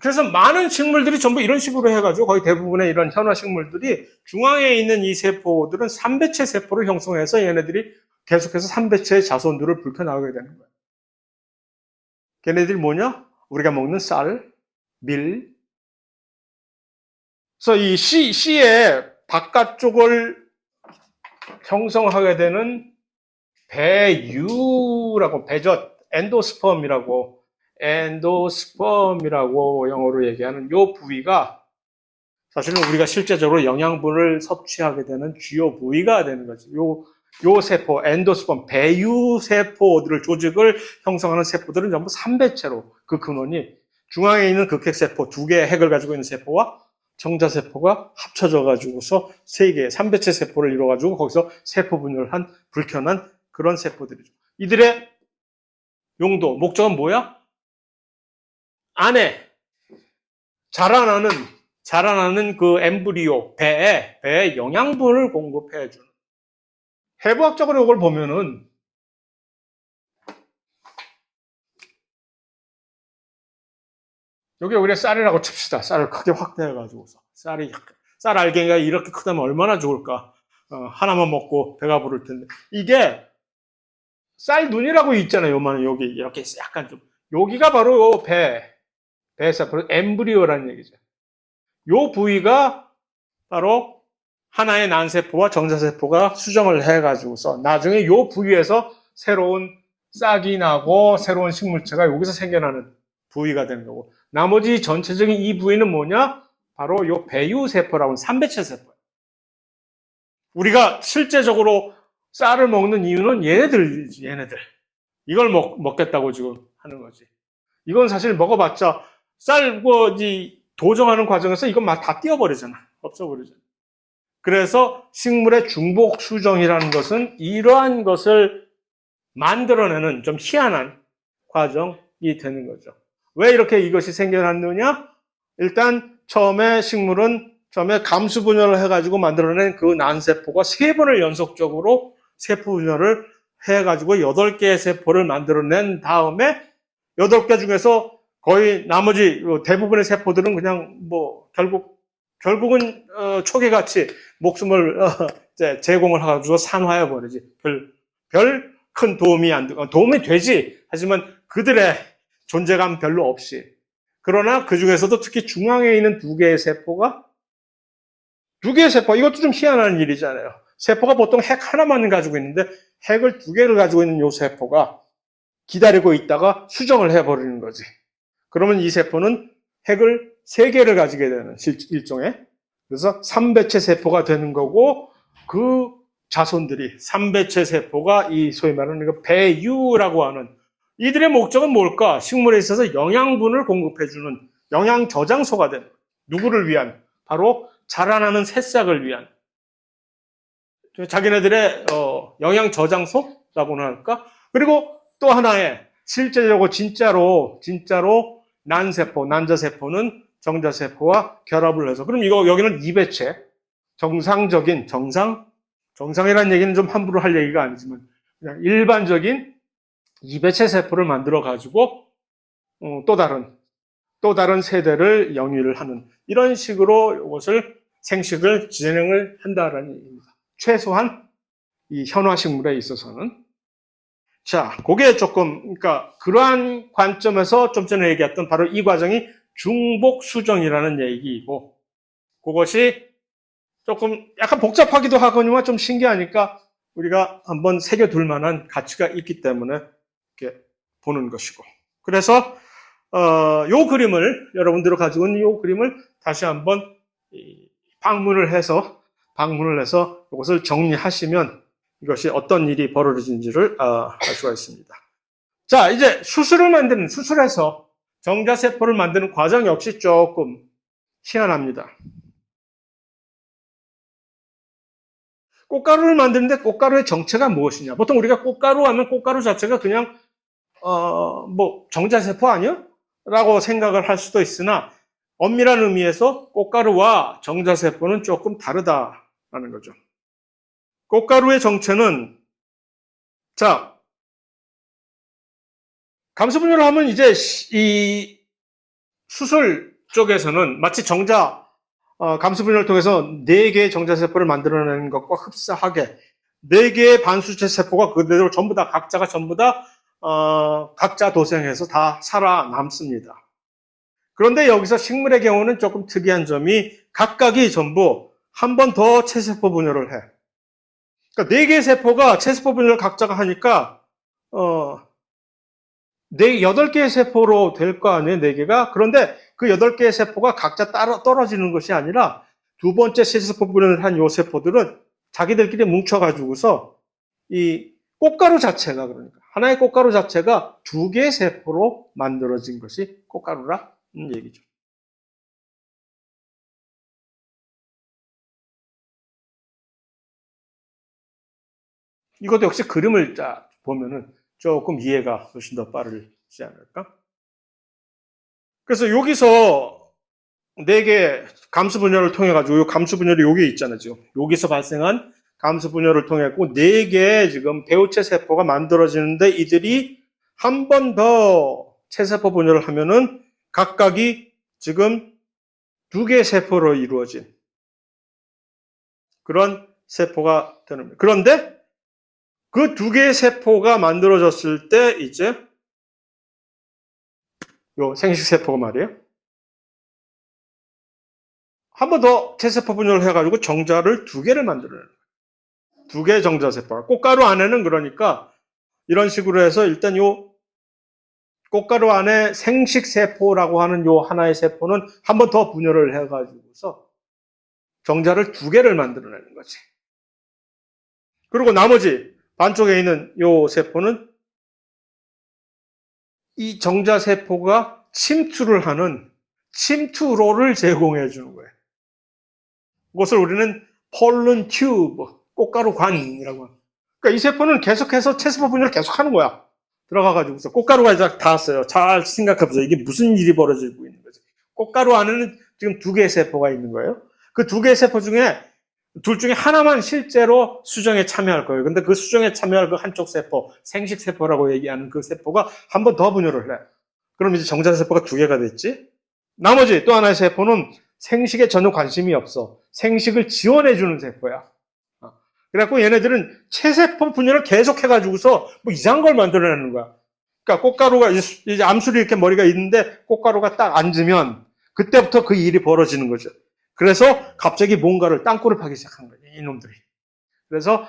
그래서 많은 식물들이 전부 이런 식으로 해가지고 거의 대부분의 이런 현화 식물들이 중앙에 있는 이 세포들은 삼배체 세포를 형성해서 얘네들이 계속해서 삼배체의 자손들을 불켜나가게 되는 거야. 걔네들이 뭐냐? 우리가 먹는 쌀, 밀. 그래서 이 씨의 바깥쪽을 형성하게 되는 배유라고, 배젖, 엔도스펌이라고 영어로 얘기하는 요 부위가 사실은 우리가 실제적으로 영양분을 섭취하게 되는 주요 부위가 되는 거지. 요 세포, 엔도스펌, 배유세포들을, 조직을 형성하는 세포들은 전부 삼배체로 그 근원이 중앙에 있는 극핵세포, 두 개의 핵을 가지고 있는 세포와 정자세포가 합쳐져 가지고서 세 개의 삼배체 세포를 이루어 가지고 거기서 세포 분열을 한 불켜난 그런 세포들이죠. 이들의 용도, 목적은 뭐야? 안에 자라나는 그 엠브리오, 배에 영양분을 공급해주는. 해부학적으로 이걸 보면은 여기 우리가 쌀이라고 칩시다. 쌀을 크게 확대해가지고서 쌀 알갱이가 이렇게 크다면 얼마나 좋을까? 하나만 먹고 배가 부를 텐데 이게 쌀 눈이라고 있잖아요. 요만한 여기 이렇게 약간 좀 여기가 바로 요 배세포 엠브리오라는 얘기죠. 요 부위가 바로 하나의 난세포와 정자세포가 수정을 해가지고서 나중에 요 부위에서 새로운 싹이 나고 새로운 식물체가 여기서 생겨나는 부위가 되는 거고 나머지 전체적인 이 부위는 뭐냐? 바로 요 배유세포라고 하는 삼배체 세포예요. 우리가 실제적으로 쌀을 먹는 이유는 얘네들. 이걸 먹겠다고 지금 하는 거지. 이건 사실 먹어봤자 쌀 도정하는 과정에서 이건 막 다 띄어버리잖아. 없어버리잖아. 그래서 식물의 중복 수정이라는 것은 이러한 것을 만들어내는 좀 희한한 과정이 되는 거죠. 왜 이렇게 이것이 생겨났느냐? 일단 식물은 처음에 감수 분열을 해가지고 만들어낸 그 난세포가 3번을 연속적으로 세포 분열을 해가지고 8개의 세포를 만들어낸 다음에 8개 중에서 거의 나머지 대부분의 세포들은 그냥 결국은 초계같이 목숨을 제공을 해가지고 산화해 버리지. 별 큰 도움이 안 되고 도움이 되지. 하지만 그들의 존재감 별로 없이. 그러나 그 중에서도 특히 중앙에 있는 2개의 세포가 2개의 세포 이것도 좀 희한한 일이잖아요. 세포가 보통 핵 하나만 가지고 있는데 핵을 2개를 가지고 있는 요 세포가 기다리고 있다가 수정을 해버리는 거지. 그러면 이 세포는 핵을 3개를 가지게 되는 일종의 그래서 삼배체 세포가 되는 거고 그 자손들이 삼배체 세포가 이 소위 말하는 그 배유라고 하는 이들의 목적은 뭘까? 식물에 있어서 영양분을 공급해주는 영양 저장소가 되는 누구를 위한? 바로 자라나는 새싹을 위한 자기네들의 영양 저장소라고나 할까? 그리고 또 하나의 실제적으로 진짜로 난자세포는 정자세포와 결합을 해서 그럼 여기는 이배체 정상이라는 얘기는 좀 함부로 할 얘기가 아니지만 그냥 일반적인 이배체 세포를 만들어 가지고 또 다른 세대를 영위를 하는 이런 식으로 이것을 생식을 진행을 한다라는 얘기입니다. 최소한 이 현화식물에 있어서는 자, 그게 그러니까 그러한 관점에서 좀 전에 얘기했던 바로 이 과정이 중복 수정이라는 얘기이고 그것이 조금 약간 복잡하기도 하거니와 좀 신기하니까 우리가 한번 새겨둘 만한 가치가 있기 때문에 이렇게 보는 것이고. 그래서 요 그림을 여러분들이 가지고 있는 요 그림을 다시 한번 방문을 해서 이것을 정리하시면 이것이 어떤 일이 벌어진지를 알 수가 있습니다. 자, 이제 수술해서 정자세포를 만드는 과정 역시 조금 희한합니다. 꽃가루를 만드는데 꽃가루의 정체가 무엇이냐? 보통 우리가 꽃가루 하면 꽃가루 자체가 그냥 정자세포 아니야? 라고 생각을 할 수도 있으나 엄밀한 의미에서 꽃가루와 정자세포는 조금 다르다라는 거죠. 꽃가루의 정체는 자, 감수분열을 하면 이제 이 수술 쪽에서는 마치 감수분열을 통해서 4개의 정자세포를 만들어내는 것과 흡사하게 4개의 반수체 세포가 그대로 전부 다 각자 도생해서 다 살아남습니다. 그런데 여기서 식물의 경우는 조금 특이한 점이 각각이 전부 한 번 더 체세포 분열을 해. 그러니까 4개의 세포가 체세포 분열을 각자가 하니까 8개의 세포로 될 거 아니에요, 4개가. 그런데 그 8개의 세포가 각자 따로 떨어지는 것이 아니라 두 번째 체세포 분열을 한 요 세포들은 자기들끼리 뭉쳐가지고서 이 꽃가루 자체가 그러니까 하나의 꽃가루 자체가 2개의 세포로 만들어진 것이 꽃가루라는 얘기죠. 이것도 역시 그림을 보면은 조금 이해가 훨씬 더 빠르지 않을까? 그래서 여기서 4개 감수 분열을 통해 가지고 이 감수 분열이 여기 있잖아요. 지금 여기서 발생한 감수 분열을 통해 갖고 4개의 지금 배우체 세포가 만들어지는데 이들이 한 번 더 체세포 분열을 하면은 각각이 지금 2개의 세포로 이루어진 그런 세포가 되는 거예요. 그런데 그 2개의 세포가 만들어졌을 때 이제 요 생식 세포가 말이에요. 한 번 더 체세포 분열을 해가지고 정자를 2개를 만들어내는 거예요. 2개의 정자세포가. 꽃가루 안에는 그러니까 이런 식으로 해서 일단 요 꽃가루 안에 생식세포라고 하는 요 하나의 세포는 한 번 더 분열을 해가지고서 정자를 2개를 만들어내는 거지. 그리고 나머지 반쪽에 있는 요 세포는 이 정자세포가 침투를 하는 침투로를 제공해 주는 거예요. 그것을 우리는 폴른 튜브, 꽃가루 관이라고 합니다. 그러니까 이 세포는 계속해서 체세포 분열을 계속 하는 거야. 들어가가지고서 꽃가루가 이제 닿았어요. 잘 생각해보세요. 이게 무슨 일이 벌어지고 있는 거지. 꽃가루 안에는 지금 2개의 세포가 있는 거예요. 그 2개의 세포 중에 둘 중에 하나만 실제로 수정에 참여할 거예요. 근데 그 수정에 참여할 그 한쪽 세포, 생식세포라고 얘기하는 그 세포가 한 번 더 분열을 해. 그럼 이제 정자세포가 2개가 됐지. 나머지 또 하나의 세포는 생식에 전혀 관심이 없어. 생식을 지원해주는 세포야. 그래갖고 얘네들은 체세포 분열을 계속 해가지고서 뭐 이상한 걸 만들어내는 거야. 그러니까 꽃가루가 이제 암술이 이렇게 머리가 있는데 꽃가루가 딱 앉으면 그때부터 그 일이 벌어지는 거죠. 그래서 갑자기 뭔가를 땅굴을 파기 시작한 거예요. 이놈들이. 그래서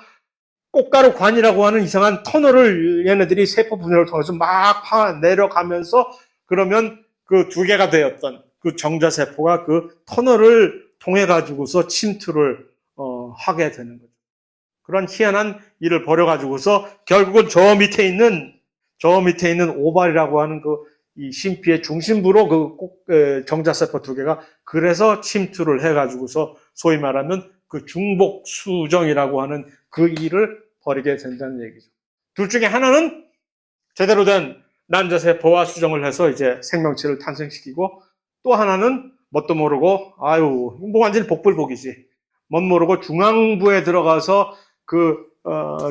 꽃가루 관이라고 하는 이상한 터널을 얘네들이 세포 분열을 통해서 막 내려가면서 그러면 그 2개가 되었던 그 정자세포가 그 터널을 통해 가지고서 침투를 하게 되는 거죠. 그런 희한한 일을 벌여가지고서 결국은 저 밑에 있는 오발이라고 하는 이 심피의 중심부로 정자세포 2개가 그래서 침투를 해가지고서 소위 말하면 그 중복 수정이라고 하는 그 일을 벌이게 된다는 얘기죠. 둘 중에 하나는 제대로 된 난자세포와 수정을 해서 이제 생명체를 탄생시키고 또 하나는 뭣도 모르고 뭐 완전히 복불복이지. 뭣 모르고 중앙부에 들어가서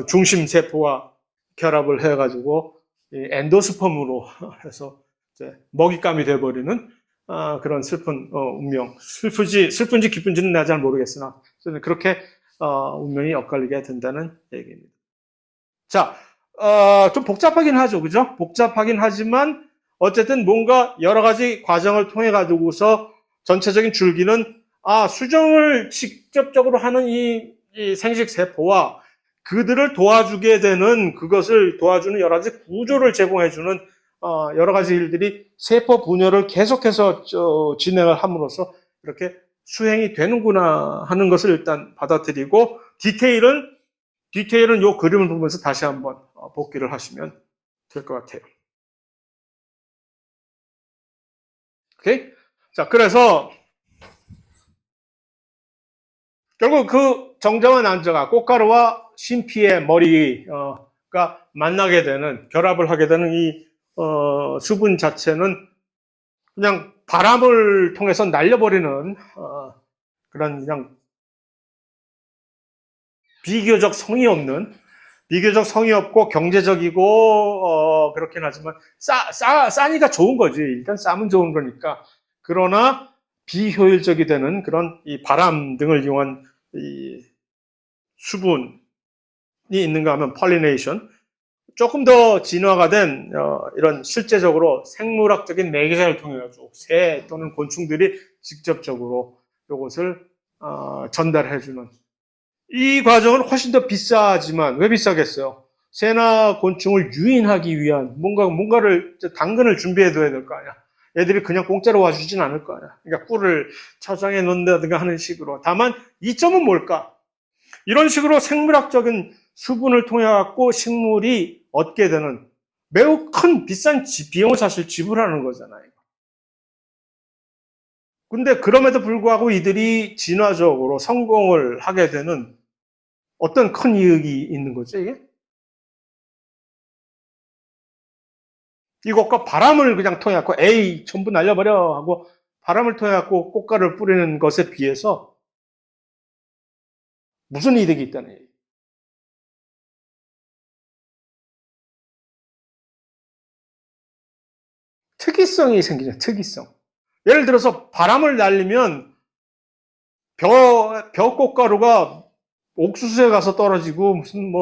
중심세포와 결합을 해가지고 엔도스펌으로 해서 이제 먹잇감이 돼버리는 그런 슬픈 운명. 슬픈지 기쁜지는 내가 잘 모르겠으나 그렇게 운명이 엇갈리게 된다는 얘기입니다. 자, 좀 복잡하긴 하죠, 그죠? 복잡하긴 하지만 어쨌든 뭔가 여러 가지 과정을 통해 가지고서 전체적인 줄기는 수정을 직접적으로 하는 이 생식세포와 그들을 도와주게 되는, 그것을 도와주는 여러 가지 구조를 제공해주는 여러 가지 일들이 세포 분열을 계속해서 진행을 함으로써 이렇게 수행이 되는구나 하는 것을 일단 받아들이고, 디테일은 요 그림을 보면서 다시 한번 복기를 하시면 될 것 같아요. 오케이? 자, 그래서 결국 그 정자와 난자가 꽃가루와 신피의 머리가 만나게 되는, 결합을 하게 되는 이 수분 자체는 그냥 바람을 통해서 날려버리는 그런 그냥 비교적 성의 없고 경제적이고 그렇긴 하지만 싸니까 좋은 거지. 일단 싸면 좋은 거니까. 그러나 비효율적이 되는 그런 이 바람 등을 이용한 이 수분이 있는가 하면 폴리네이션, 조금 더 진화가 된 이런 실제적으로 생물학적인 매개자를 통해 가지고 새 또는 곤충들이 직접적으로 이것을 전달해주는, 이 과정은 훨씬 더 비싸지만, 왜 비싸겠어요? 새나 곤충을 유인하기 위한 뭔가를 당근을 준비해둬야 될 거 아니야. 애들이 그냥 공짜로 와주진 않을 거 아니야. 그러니까 꿀을 차장에 넣는다든가 하는 식으로. 다만 이점은 뭘까? 이런 식으로 생물학적인 수분을 통해 갖고 식물이 얻게 되는 매우 큰 비싼 비용을 사실 지불하는 거잖아요. 근데 그럼에도 불구하고 이들이 진화적으로 성공을 하게 되는 어떤 큰 이익이 있는 거죠, 이게? 이것과 바람을 그냥 통해 갖고 에이 전부 날려버려 하고 바람을 통해 갖고 꽃가루를 뿌리는 것에 비해서 무슨 이득이 있다는 얘기예요. 특이성이 생기죠, 특이성. 예를 들어서 바람을 날리면 벼 꽃가루가 옥수수에 가서 떨어지고 무슨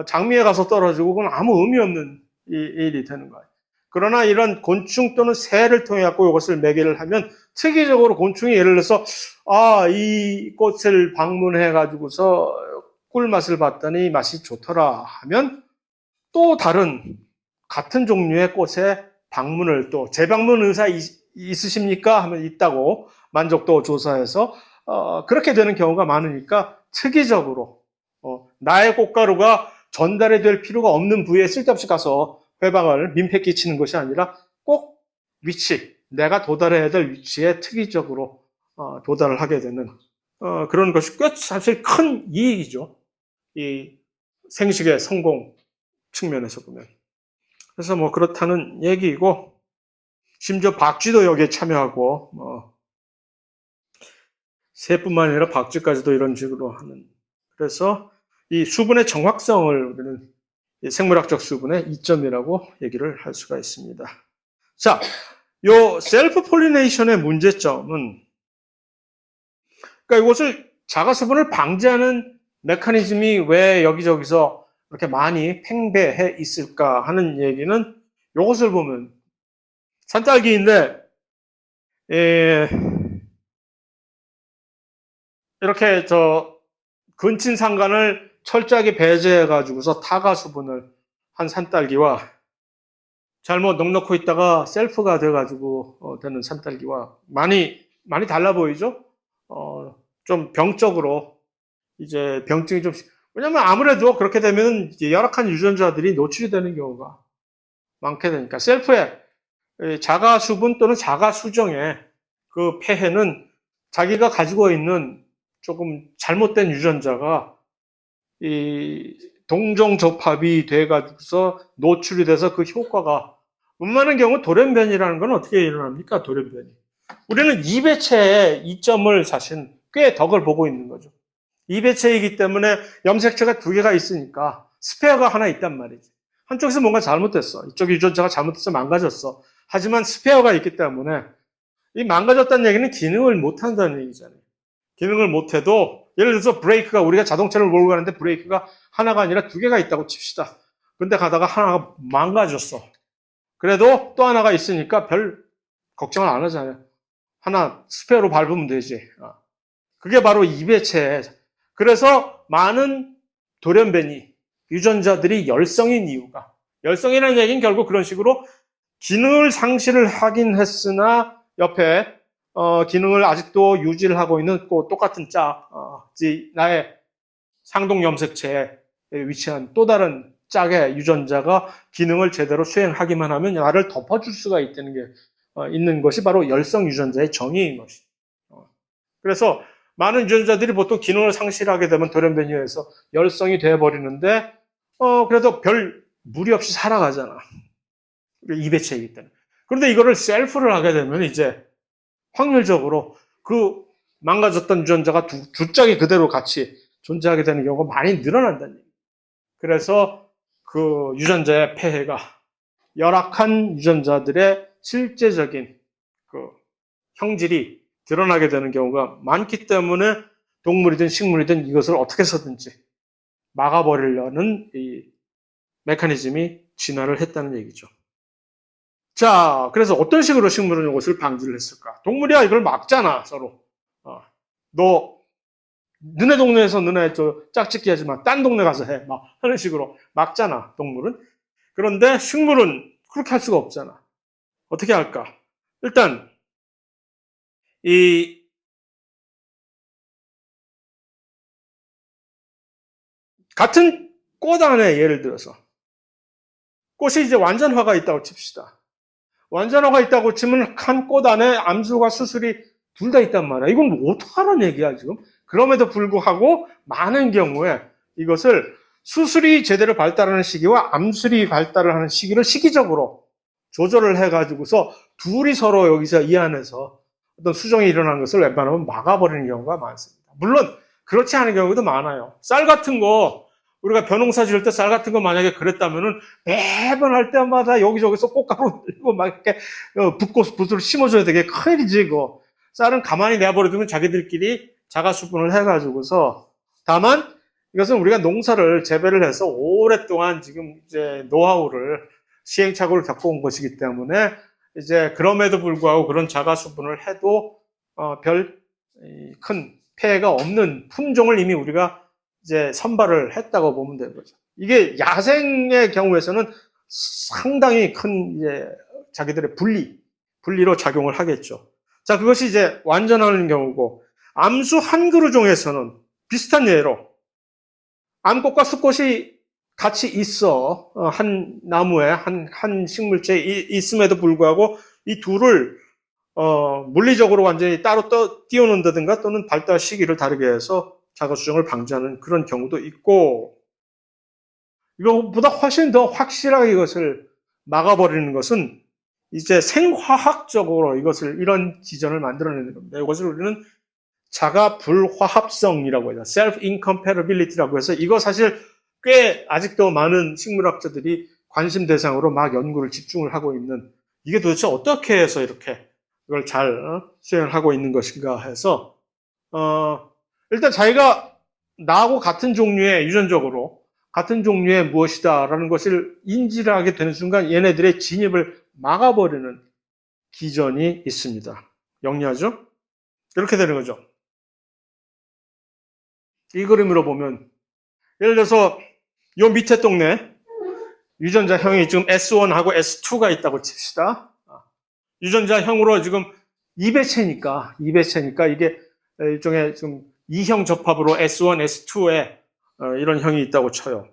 장미에 가서 떨어지고 그건 아무 의미 없는 일이 되는 거예요. 그러나 이런 곤충 또는 새를 통해 갖고 이것을 매개를 하면 특이적으로 곤충이 예를 들어서 이 꽃을 방문해 가지고서 꿀맛을 봤더니 맛이 좋더라 하면 또 다른 같은 종류의 꽃에 방문을, 또 재방문 의사 있으십니까? 하면 있다고 만족도 조사해서 그렇게 되는 경우가 많으니까 특이적으로 나의 꽃가루가 전달이 될 필요가 없는 부위에 쓸데없이 가서 회방을 민폐 끼치는 것이 아니라 꼭 내가 도달해야 될 위치에 특이적으로 도달을 하게 되는 그런 것이 꽤 사실 큰 이익이죠. 이 생식의 성공 측면에서 보면. 그래서 그렇다는 얘기이고, 심지어 박쥐도 여기에 참여하고 새뿐만 아니라 박쥐까지도 이런 식으로 하는. 그래서 이 수분의 정확성을 우리는 생물학적 수분의 이점이라고 얘기를 할 수가 있습니다. 자, 요 셀프 폴리네이션의 문제점은, 그러니까 이것을 자가 수분을 방지하는 메커니즘이 왜 여기저기서 이렇게 많이 팽배해 있을까 하는 얘기는 이것을 보면, 산딸기인데 이렇게 근친 상간을 철저하게 배제해 가지고서 타가 수분을 한 산딸기와 잘못 넉넉히 있다가 셀프가 돼 가지고 되는 산딸기와 많이 달라 보이죠? 좀 병적으로 이제 병증이 좀, 왜냐면 아무래도 그렇게 되면 열악한 유전자들이 노출이 되는 경우가 많게 되니까. 셀프의 자가 수분 또는 자가 수정의 그 폐해는 자기가 가지고 있는 조금 잘못된 유전자가 이 동종 접합이 돼가지고서 노출이 돼서 그 효과가, 웬만한 경우 돌연변이라는 건 어떻게 일어납니까? 돌연변이. 우리는 이배체의 이점을 사실 꽤 덕을 보고 있는 거죠. 이배체이기 때문에 염색체가 두 개가 있으니까 스페어가 하나 있단 말이지. 한쪽에서 뭔가 잘못됐어. 이쪽 유전자가 잘못돼서 망가졌어. 하지만 스페어가 있기 때문에, 이 망가졌다는 얘기는 기능을 못한다는 얘기잖아요. 기능을 못해도, 예를 들어서 브레이크가, 우리가 자동차를 몰고 가는데 브레이크가 하나가 아니라 두 개가 있다고 칩시다. 근데 가다가 하나가 망가졌어. 그래도 또 하나가 있으니까 별 걱정을 안 하잖아요. 하나 스페어로 밟으면 되지. 그게 바로 이배체. 그래서 많은 돌연변이, 유전자들이 열성인 이유가, 열성이라는 얘기는 결국 그런 식으로 기능을 상실을 하긴 했으나 옆에 기능을 아직도 유지를 하고 있는 똑같은 나의 상동 염색체에 위치한 또 다른 짝의 유전자가 기능을 제대로 수행하기만 하면 나를 덮어줄 수가 있는 것이 바로 열성 유전자의 정의인 것이죠. 그래서 많은 유전자들이 보통 기능을 상실하게 되면 돌연변이에서 열성이 되어버리는데 그래도 별 무리 없이 살아가잖아. 이배체이기 때문에. 그런데 이거를 셀프를 하게 되면 이제 확률적으로 그 망가졌던 유전자가 두 짝이 그대로 같이 존재하게 되는 경우가 많이 늘어난다는 얘기예요. 그래서 그 유전자의 폐해가 열악한 유전자들의 실제적인 그 형질이 드러나게 되는 경우가 많기 때문에 동물이든 식물이든 이것을 어떻게 해서든지 막아버리려는 이 메커니즘이 진화를 했다는 얘기죠. 자, 그래서 어떤 식으로 식물은 이것을 방지를 했을까? 동물이야 이걸 막잖아, 서로. 너 너네 동네에서 너네 짝짓기 하지만 딴 동네 가서 해. 막 하는 식으로 막잖아, 동물은. 그런데 식물은 그렇게 할 수가 없잖아. 어떻게 할까? 일단 이 같은 꽃 안에 예를 들어서 꽃이 이제 완전화가 있다고 칩시다. 완전화가 있다고 치면 한 꽃 안에 암수가 수술이 둘 다 있단 말이야. 이건 뭐 어떡하라는 얘기야, 지금. 그럼에도 불구하고 많은 경우에 이것을 수술이 제대로 발달하는 시기와 암술이 발달을 하는 시기를 시기적으로 조절을 해가지고서 둘이 서로 여기서 이 안에서 어떤 수정이 일어나는 것을 웬만하면 막아버리는 경우가 많습니다. 물론 그렇지 않은 경우도 많아요. 쌀 같은 거 우리가 벼농사 지을 때 쌀 같은 거 만약에 그랬다면은 매번 할 때마다 여기저기서 꽃가루 들고 막 이렇게 붓을 심어줘야 되게 큰일이지, 이거. 쌀은 가만히 내버려두면 자기들끼리 자가수분을 해가지고서 다만 이것은 우리가 농사를 재배를 해서 오랫동안 지금 이제 노하우를 시행착오를 겪어온 것이기 때문에 이제 그럼에도 불구하고 그런 자가수분을 해도 별 큰 폐해가 없는 품종을 이미 우리가 이제 선발을 했다고 보면 되는 거죠. 이게 야생의 경우에서는 상당히 큰 이제 자기들의 분리로 작용을 하겠죠. 자, 그것이 이제 완전하는 경우고, 암수 한 그루종에서는 비슷한 예로 암꽃과 수꽃이 같이 있어. 한 나무에 한 식물체에 있음에도 불구하고 이 둘을 물리적으로 완전히 따로 띄워놓는다든가 또는 발달 시기를 다르게 해서 자가수정을 방지하는 그런 경우도 있고, 이거보다 훨씬 더 확실하게 이것을 막아버리는 것은 이제 생화학적으로 이런 기전을 만들어내는 겁니다. 이것을 우리는 자가 불화합성이라고 해요. self incompatibility라고 해서 이거 사실 꽤 아직도 많은 식물학자들이 관심 대상으로 막 연구를 집중을 하고 있는, 이게 도대체 어떻게 해서 이렇게 이걸 잘 수행을 하고 있는 것인가 해서 일단 자기가 나하고 같은 종류의 유전적으로 같은 종류의 무엇이다라는 것을 인지를 하게 되는 순간 얘네들의 진입을 막아버리는 기전이 있습니다. 영리하죠? 이렇게 되는 거죠. 이 그림으로 보면 예를 들어서 요 밑에 동네 유전자형이 지금 S1하고 S2가 있다고 칩시다. 유전자형으로 지금 2배체니까 이게 일종의 좀 2형 접합으로 S1, S2에 이런 형이 있다고 쳐요.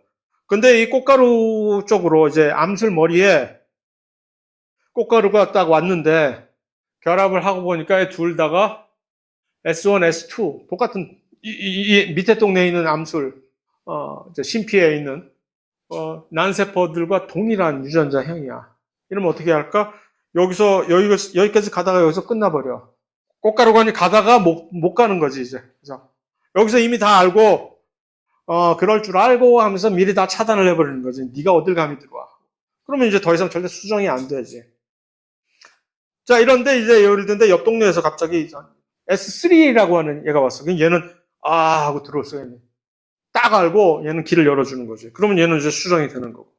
근데 이 꽃가루 쪽으로 이제 암술 머리에 꽃가루가 딱 왔는데 결합을 하고 보니까 둘 다가 S1, S2 똑같은 이 밑에 동네에 있는 암술 심피에 있는 난세포들과 동일한 유전자형이야. 이러면 어떻게 할까? 여기까지 가다가 여기서 끝나버려. 꽃가루가 가다가 못 가는 거지, 이제. 그래서 여기서 이미 다 알고, 그럴 줄 알고 하면서 미리 다 차단을 해버리는 거지. 네가 어딜 감히 들어와. 그러면 이제 더 이상 절대 수정이 안 되지. 자, 이런데 이제 예를 든데 옆 동네에서 갑자기 S3라고 하는 얘가 왔어. 얘는, 하고 들어왔어, 얘는. 딱 알고 얘는 길을 열어주는 거지. 그러면 얘는 이제 수정이 되는 거고.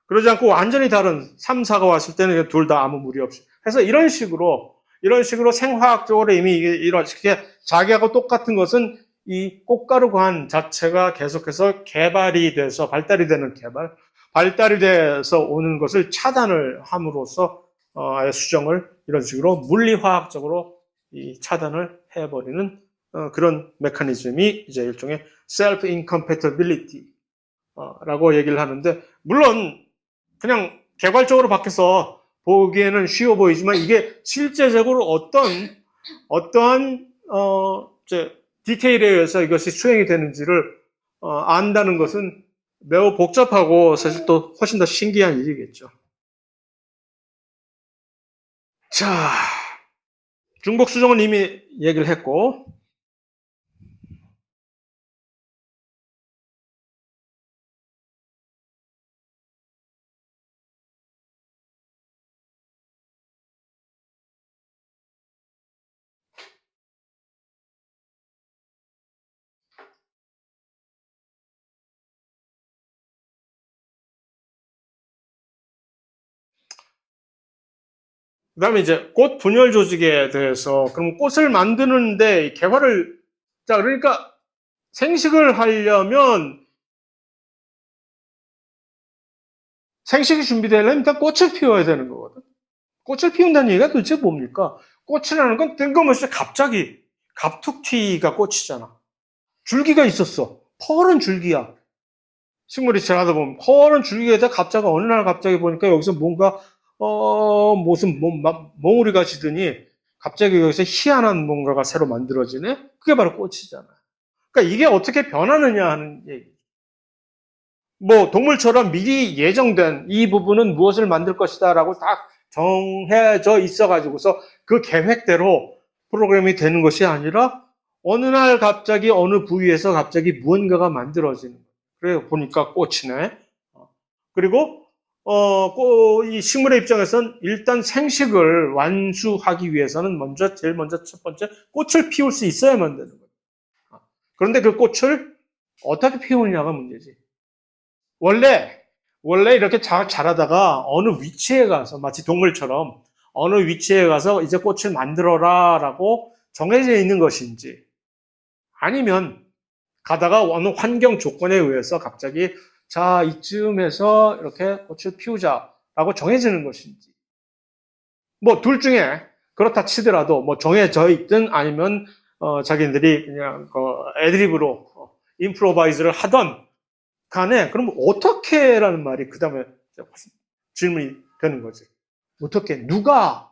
그러지 않고 완전히 다른 3, 4가 왔을 때는 둘 다 아무 무리 없이. 해서 이런 식으로 이런 식으로 생화학적으로 이미 이렇게 자기하고 똑같은 것은 이 꽃가루관 자체가 계속해서 개발이 돼서 발달이 되는 발달이 돼서 오는 것을 차단을 함으로써 수정을 이런 식으로 물리화학적으로 이 차단을 해버리는 그런 메커니즘이 이제 일종의 self incompatibility 라고 얘기를 하는데, 물론 그냥 개괄적으로 밖에서 보기에는 쉬워 보이지만 이게 실제적으로 어떠한 디테일에 의해서 이것이 수행이 되는지를 안다는 것은 매우 복잡하고 사실 또 훨씬 더 신기한 일이겠죠. 자, 중복 수정은 이미 얘기를 했고, 그 다음에 이제 꽃 분열 조직에 대해서, 그럼 꽃을 만드는데 개화를, 자, 그러니까 생식을 하려면, 생식이 준비되려면 일단 꽃을 피워야 되는 거거든. 꽃을 피운다는 얘기가 도대체 뭡니까? 꽃이라는 건 뜬금없이 갑자기 갑툭튀가 꽃이잖아. 줄기가 있었어. 퍼른 줄기야. 식물이 자라다 보면 퍼른 줄기에다 갑자기 어느 날 갑자기 보니까 여기서 뭔가 무슨 몽우리 가시더니 갑자기 여기서 희한한 뭔가가 새로 만들어지네. 그게 바로 꽃이잖아. 그러니까 이게 어떻게 변하느냐 하는 얘기. 뭐 동물처럼 미리 예정된 이 부분은 무엇을 만들 것이다라고 딱 정해져 있어가지고서 그 계획대로 프로그램이 되는 것이 아니라 어느 날 갑자기 어느 부위에서 갑자기 무언가가 만들어지는 거예요. 그래 보니까 꽃이네. 그리고 이 식물의 입장에서는 일단 생식을 완수하기 위해서는 제일 먼저 첫 번째 꽃을 피울 수 있어야만 되는 거예요. 그런데 그 꽃을 어떻게 피우느냐가 문제지. 원래 이렇게 자라다가 어느 위치에 가서 마치 동물처럼 어느 위치에 가서 이제 꽃을 만들어라 라고 정해져 있는 것인지, 아니면 가다가 어느 환경 조건에 의해서 갑자기 자 이쯤에서 이렇게 꽃을 피우자라고 정해지는 것인지, 뭐 둘 중에 그렇다 치더라도 뭐 정해져 있든 아니면 자기들이 그냥 애드립으로 임프로바이즈를 하던 간에, 그럼 어떻게라는 말이 그 다음에 질문이 되는 거지. 어떻게, 누가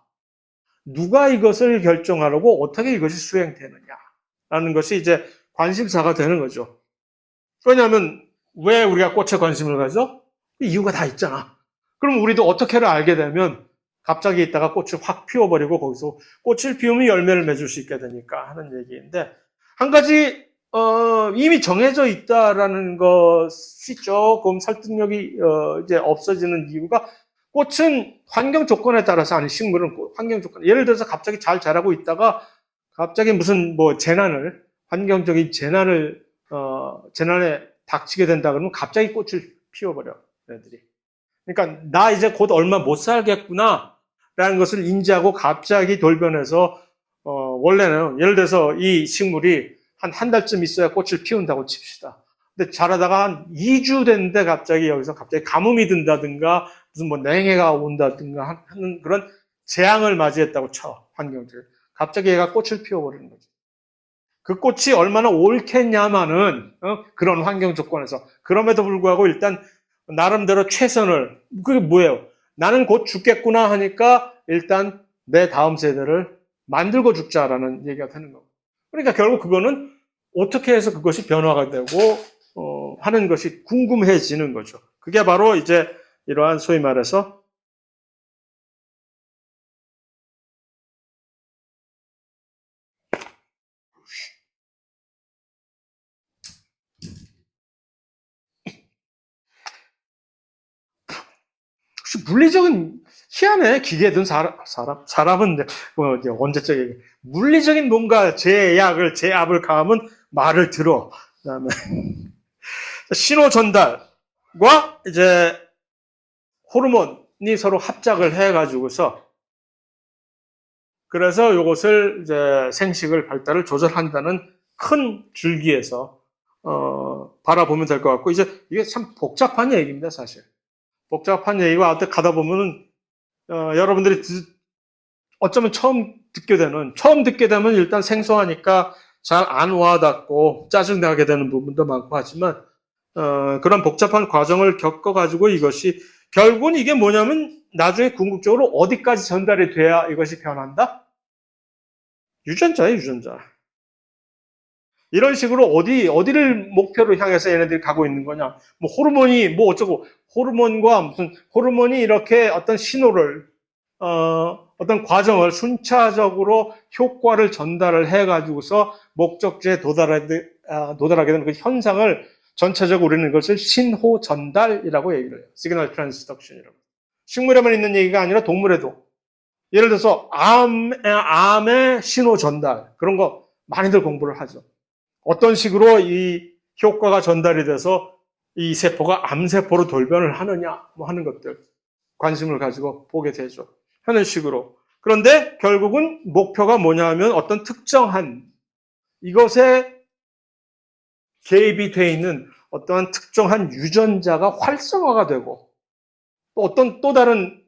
이것을 결정하려고 어떻게 이것이 수행되느냐라는 것이 이제 관심사가 되는 거죠. 왜냐하면 왜 우리가 꽃에 관심을 가져? 이유가 다 있잖아. 그럼 우리도 어떻게를 알게 되면 갑자기 있다가 꽃을 확 피워버리고 거기서 꽃을 피우면 열매를 맺을 수 있게 되니까 하는 얘기인데, 한 가지 이미 정해져 있다라는 것이 조금 설득력이 이제 없어지는 이유가, 꽃은 환경 조건에 따라서, 아니 식물은 환경 조건, 예를 들어서 갑자기 잘 자라고 있다가 갑자기 무슨 뭐 환경적인 재난에 닥치게 된다 그러면 갑자기 꽃을 피워버려, 애들이. 그러니까 나 이제 곧 얼마 못 살겠구나라는 것을 인지하고 갑자기 돌변해서 원래는 예를 들어서 이 식물이 한 달쯤 있어야 꽃을 피운다고 칩시다. 근데 자라다가 한 2주 됐는데 여기서 갑자기 가뭄이 든다든가 무슨 뭐 냉해가 온다든가 하는 그런 재앙을 맞이했다고 쳐, 환경들. 갑자기 얘가 꽃을 피워버리는 거지. 그 꽃이 얼마나 옳겠냐마는 그런 환경 조건에서. 그럼에도 불구하고 일단 나름대로 최선을, 그게 뭐예요? 나는 곧 죽겠구나 하니까 일단 내 다음 세대를 만들고 죽자라는 얘기가 되는 거고. 그러니까 결국 그거는 어떻게 해서 그것이 변화가 되고 하는 것이 궁금해지는 거죠. 그게 바로 이제 이러한 소위 말해서 혹시 물리적인, 희한해. 기계든 사람은 뭐 언제적 얘기. 물리적인 뭔가 제압을 가하면 말을 들어. 그다음에 신호 전달과 이제 호르몬이 서로 합작을 해가지고서 그래서 이것을 이제 생식을 발달을 조절한다는 큰 줄기에서 바라보면 될 것 같고 이제 이게 참 복잡한 얘기입니다, 사실. 복잡한 얘기가 어떻게 가다 보면은 여러분들이 어쩌면 처음 듣게 되면 일단 생소하니까 잘 안 와닿고 짜증나게 되는 부분도 많고 하지만 그런 복잡한 과정을 겪어가지고 이것이 결국은 이게 뭐냐면 나중에 궁극적으로 어디까지 전달이 돼야 이것이 변한다? 유전자예요, 유전자. 이런 식으로 어디를 목표로 향해서 얘네들이 가고 있는 거냐. 뭐 호르몬이 뭐 어쩌고, 호르몬과 무슨, 호르몬이 이렇게 어떤 신호를, 어떤 과정을 순차적으로 효과를 전달을 해가지고서 목적지에 도달하게 되는 그 현상을 전체적으로 우리는 이것을 신호 전달이라고 얘기를 해요. 시그널 트랜스덕션이라고. 식물에만 있는 얘기가 아니라 동물에도. 예를 들어서 암의 신호 전달. 그런 거 많이들 공부를 하죠. 어떤 식으로 이 효과가 전달이 돼서 이 세포가 암세포로 돌변을 하느냐, 뭐 하는 것들 관심을 가지고 보게 되죠. 하는 식으로. 그런데 결국은 목표가 뭐냐 하면 어떤 특정한 이것에 개입이 되어 있는 어떠한 특정한 유전자가 활성화가 되고 또 어떤 또 다른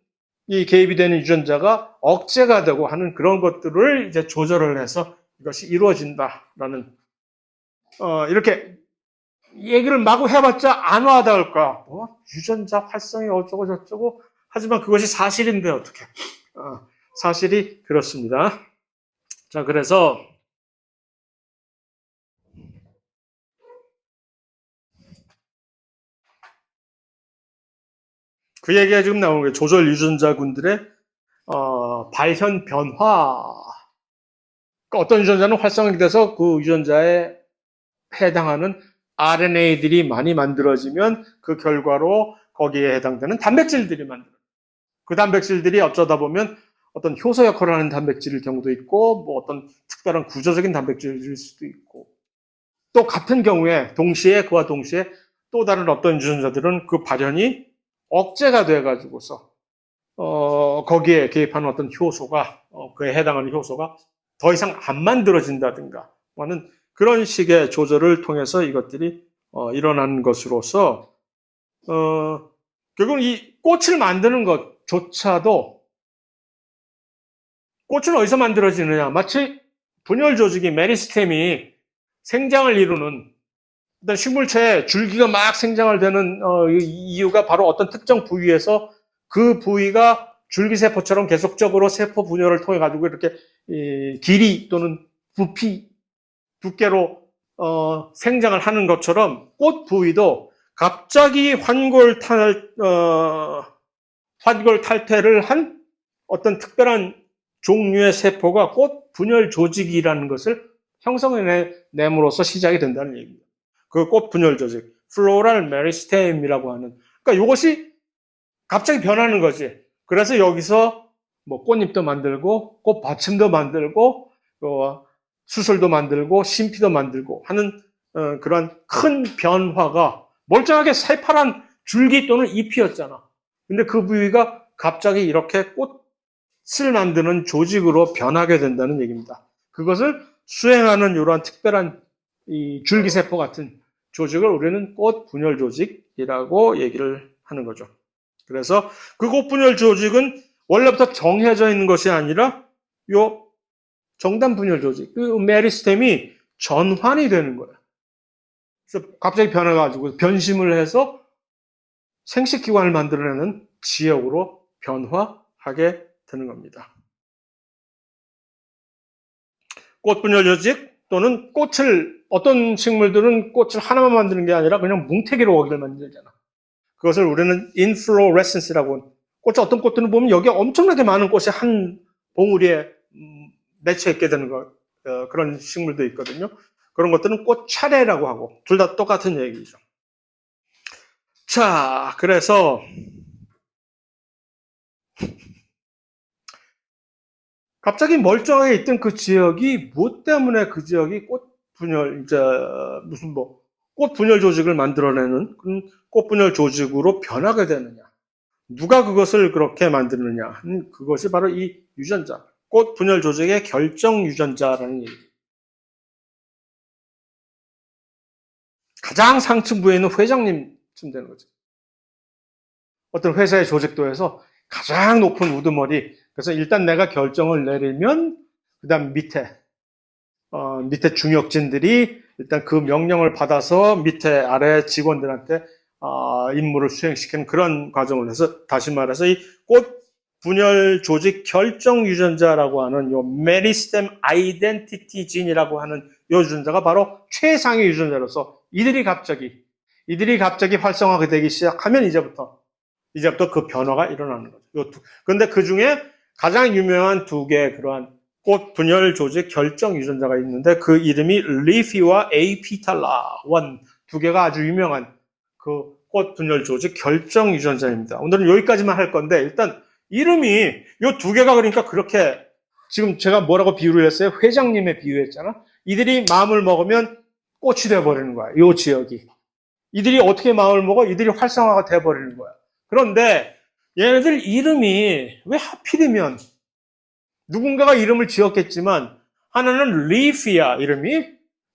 이 개입이 되는 유전자가 억제가 되고 하는 그런 것들을 이제 조절을 해서 이것이 이루어진다라는 이렇게 얘기를 마구 해봤자 안 와닿을 거야. 뭐 유전자 활성이 어쩌고 저쩌고 하지만 그것이 사실인데 어떻게? 사실이 그렇습니다. 자, 그래서 그 얘기가 지금 나오는 거예요. 조절 유전자군들의 발현 변화. 그러니까 어떤 유전자는 활성화가 돼서 그 유전자에 해당하는 RNA들이 많이 만들어지면 그 결과로 거기에 해당되는 단백질들이 만들어져요. 그 단백질들이 어쩌다 보면 어떤 효소 역할을 하는 단백질일 경우도 있고, 뭐 어떤 특별한 구조적인 단백질일 수도 있고, 또 같은 경우에 그와 동시에 또 다른 어떤 유전자들은 그 발현이 억제가 돼가지고서 거기에 개입하는 어떤 효소가 그에 해당하는 효소가 더 이상 안 만들어진다든가 하는 그런 식의 조절을 통해서 이것들이 일어나는 것으로서 결국은 이 꽃을 만드는 것조차도 꽃은 어디서 만들어지느냐? 마치 분열 조직이 메리스템이 생장을 이루는 어떤 식물체에 줄기가 막 생장을 되는 이유가 바로 어떤 특정 부위에서 그 부위가 줄기세포처럼 계속적으로 세포 분열을 통해 가지고 이렇게 길이 또는 부피, 두께로 생장을 하는 것처럼 꽃 부위도 갑자기 환골 탈퇴를 한 어떤 특별한 종류의 세포가 꽃 분열 조직이라는 것을 형성해냄으로써 시작이 된다는 얘기입니다. 그 꽃 분열 조직, 플로럴 메리스템이라고 하는. 그러니까 이것이 갑자기 변하는 거지. 그래서 여기서 뭐 꽃잎도 만들고, 꽃 받침도 만들고, 수술도 만들고, 심피도 만들고 하는 그런 큰 변화가 멀쩡하게 새파란 줄기 또는 잎이었잖아. 근데 그 부위가 갑자기 이렇게 꽃을 만드는 조직으로 변하게 된다는 얘기입니다. 그것을 수행하는 이러한 특별한 이 줄기세포 같은 조직을 우리는 꽃 분열 조직이라고 얘기를 하는 거죠. 그래서 그 꽃 분열 조직은 원래부터 정해져 있는 것이 아니라 요 정단 분열 조직, 그 메리스템이 전환이 되는 거예요. 그래서 갑자기 변해가지고 변심을 해서 생식기관을 만들어내는 지역으로 변화하게 되는 겁니다. 꽃 분열 조직 또는 어떤 식물들은 꽃을 하나만 만드는 게 아니라 그냥 뭉태기로 거기를 만들잖아. 그것을 우리는 인플로레센스라고, 어떤 꽃들은 보면 여기에 엄청나게 많은 꽃이 한 봉우리에 맺혀 있게 되는 그런 식물도 있거든요. 그런 것들은 꽃 차례라고 하고, 둘 다 똑같은 얘기죠. 자, 그래서 갑자기 멀쩡하게 있던 그 지역이 뭐 때문에 그 지역이 꽃 분열 조직을 만들어내는 그런 꽃 분열 조직으로 변하게 되느냐? 누가 그것을 그렇게 만드느냐? 그것이 바로 이 유전자, 꽃 분열 조직의 결정 유전자라는 얘기. 가장 상층부에 있는 회장님쯤 되는 거죠. 어떤 회사의 조직도에서 가장 높은 우두머리. 그래서 일단 내가 결정을 내리면 그다음 밑에 중역진들이 일단 그 명령을 받아서 밑에 아래 직원들한테 임무를 수행시키는 그런 과정을 해서, 다시 말해서 이 꽃 분열 조직 결정 유전자라고 하는 요 메리스템 아이덴티티 진이라고 하는 요 유전자가 바로 최상의 유전자로서 이들이 갑자기 활성화가 되기 시작하면 이제부터 그 변화가 일어나는 거죠. 그런데 그 중에 가장 유명한 두 개의 그러한 꽃 분열 조직 결정 유전자가 있는데 그 이름이 리피와 에이피탈라1 두 개가 아주 유명한 그 꽃 분열 조직 결정 유전자입니다. 오늘은 여기까지만 할 건데 일단 이름이 이 두 개가 그러니까 그렇게 지금 제가 뭐라고 비유를 했어요? 회장님의 비유했잖아. 이들이 마음을 먹으면 꽃이 돼버리는 거야. 이 지역이. 이들이 어떻게 마음을 먹어? 이들이 활성화가 돼버리는 거야. 그런데 얘네들 이름이 왜 하필이면 누군가가 이름을 지었겠지만 하나는 리피야 이름이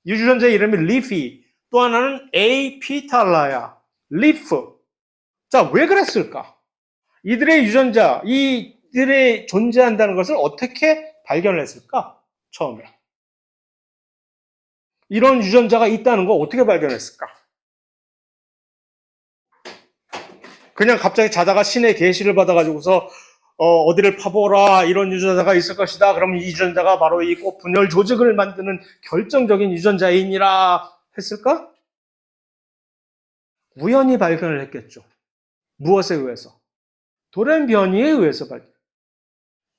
유전자의 이름이 리피 또 하나는 에이피탈라야 리프. 자, 왜 그랬을까? 이들의 유전자 이들의 존재한다는 것을 어떻게 발견을 했을까? 처음에 이런 유전자가 있다는 거 어떻게 발견했을까? 그냥 갑자기 자다가 신의 계시를 받아가지고서 어디를 파보라 이런 유전자가 있을 것이다. 그러면 이 유전자가 바로 이 꽃 분열 조직을 만드는 결정적인 유전자이니라 했을까? 우연히 발견을 했겠죠. 무엇에 의해서? 돌연변이에 의해서 발견.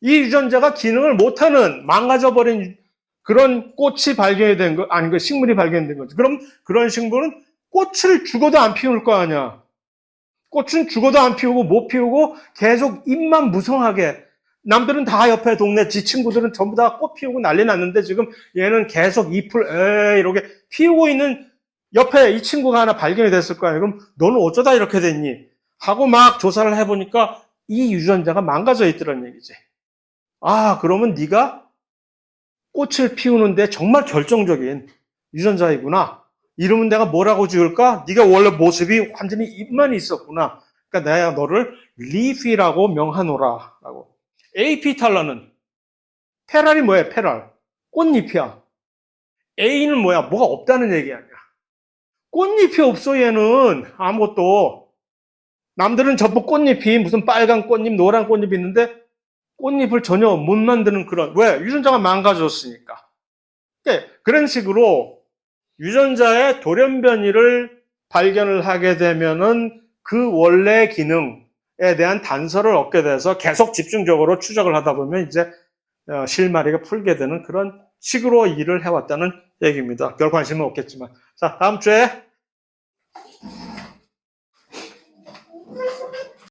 이 유전자가 기능을 못하는 망가져버린 그런 꽃이 발견이 된 거, 아니 그 식물이 발견된 거죠. 그럼 그런 식물은 꽃을 죽어도 안 피울 거 아니야. 꽃은 죽어도 안 피우고 못 피우고 계속 잎만 무성하게 남들은 다 옆에 동네 지 친구들은 전부 다 꽃 피우고 난리 났는데 지금 얘는 계속 잎을 이렇게 피우고 있는 옆에 이 친구가 하나 발견이 됐을 거 아니에요. 그럼 너는 어쩌다 이렇게 됐니? 하고 막 조사를 해보니까 이 유전자가 망가져 있더란 얘기지. 그러면 네가 꽃을 피우는데 정말 결정적인 유전자이구나. 이러면 내가 뭐라고 지을까? 네가 원래 모습이 완전히 잎만 있었구나. 그러니까 내가 너를 리피라고 명하노라. 라고. 에이피탈라는 페랄이 뭐야? 페랄. 꽃잎이야. A는 뭐야? 뭐가 없다는 얘기 아니야. 꽃잎이 없어 얘는 아무것도. 남들은 전부 꽃잎이 무슨 빨간 꽃잎, 노란 꽃잎이 있는데 꽃잎을 전혀 못 만드는 그런, 왜? 유전자가 망가졌으니까. 그런 식으로 유전자의 돌연변이를 발견을 하게 되면은 그 원래 기능에 대한 단서를 얻게 돼서 계속 집중적으로 추적을 하다 보면 이제 실마리가 풀게 되는 그런 식으로 일을 해왔다는 얘기입니다. 별 관심은 없겠지만. 자, 다음 주에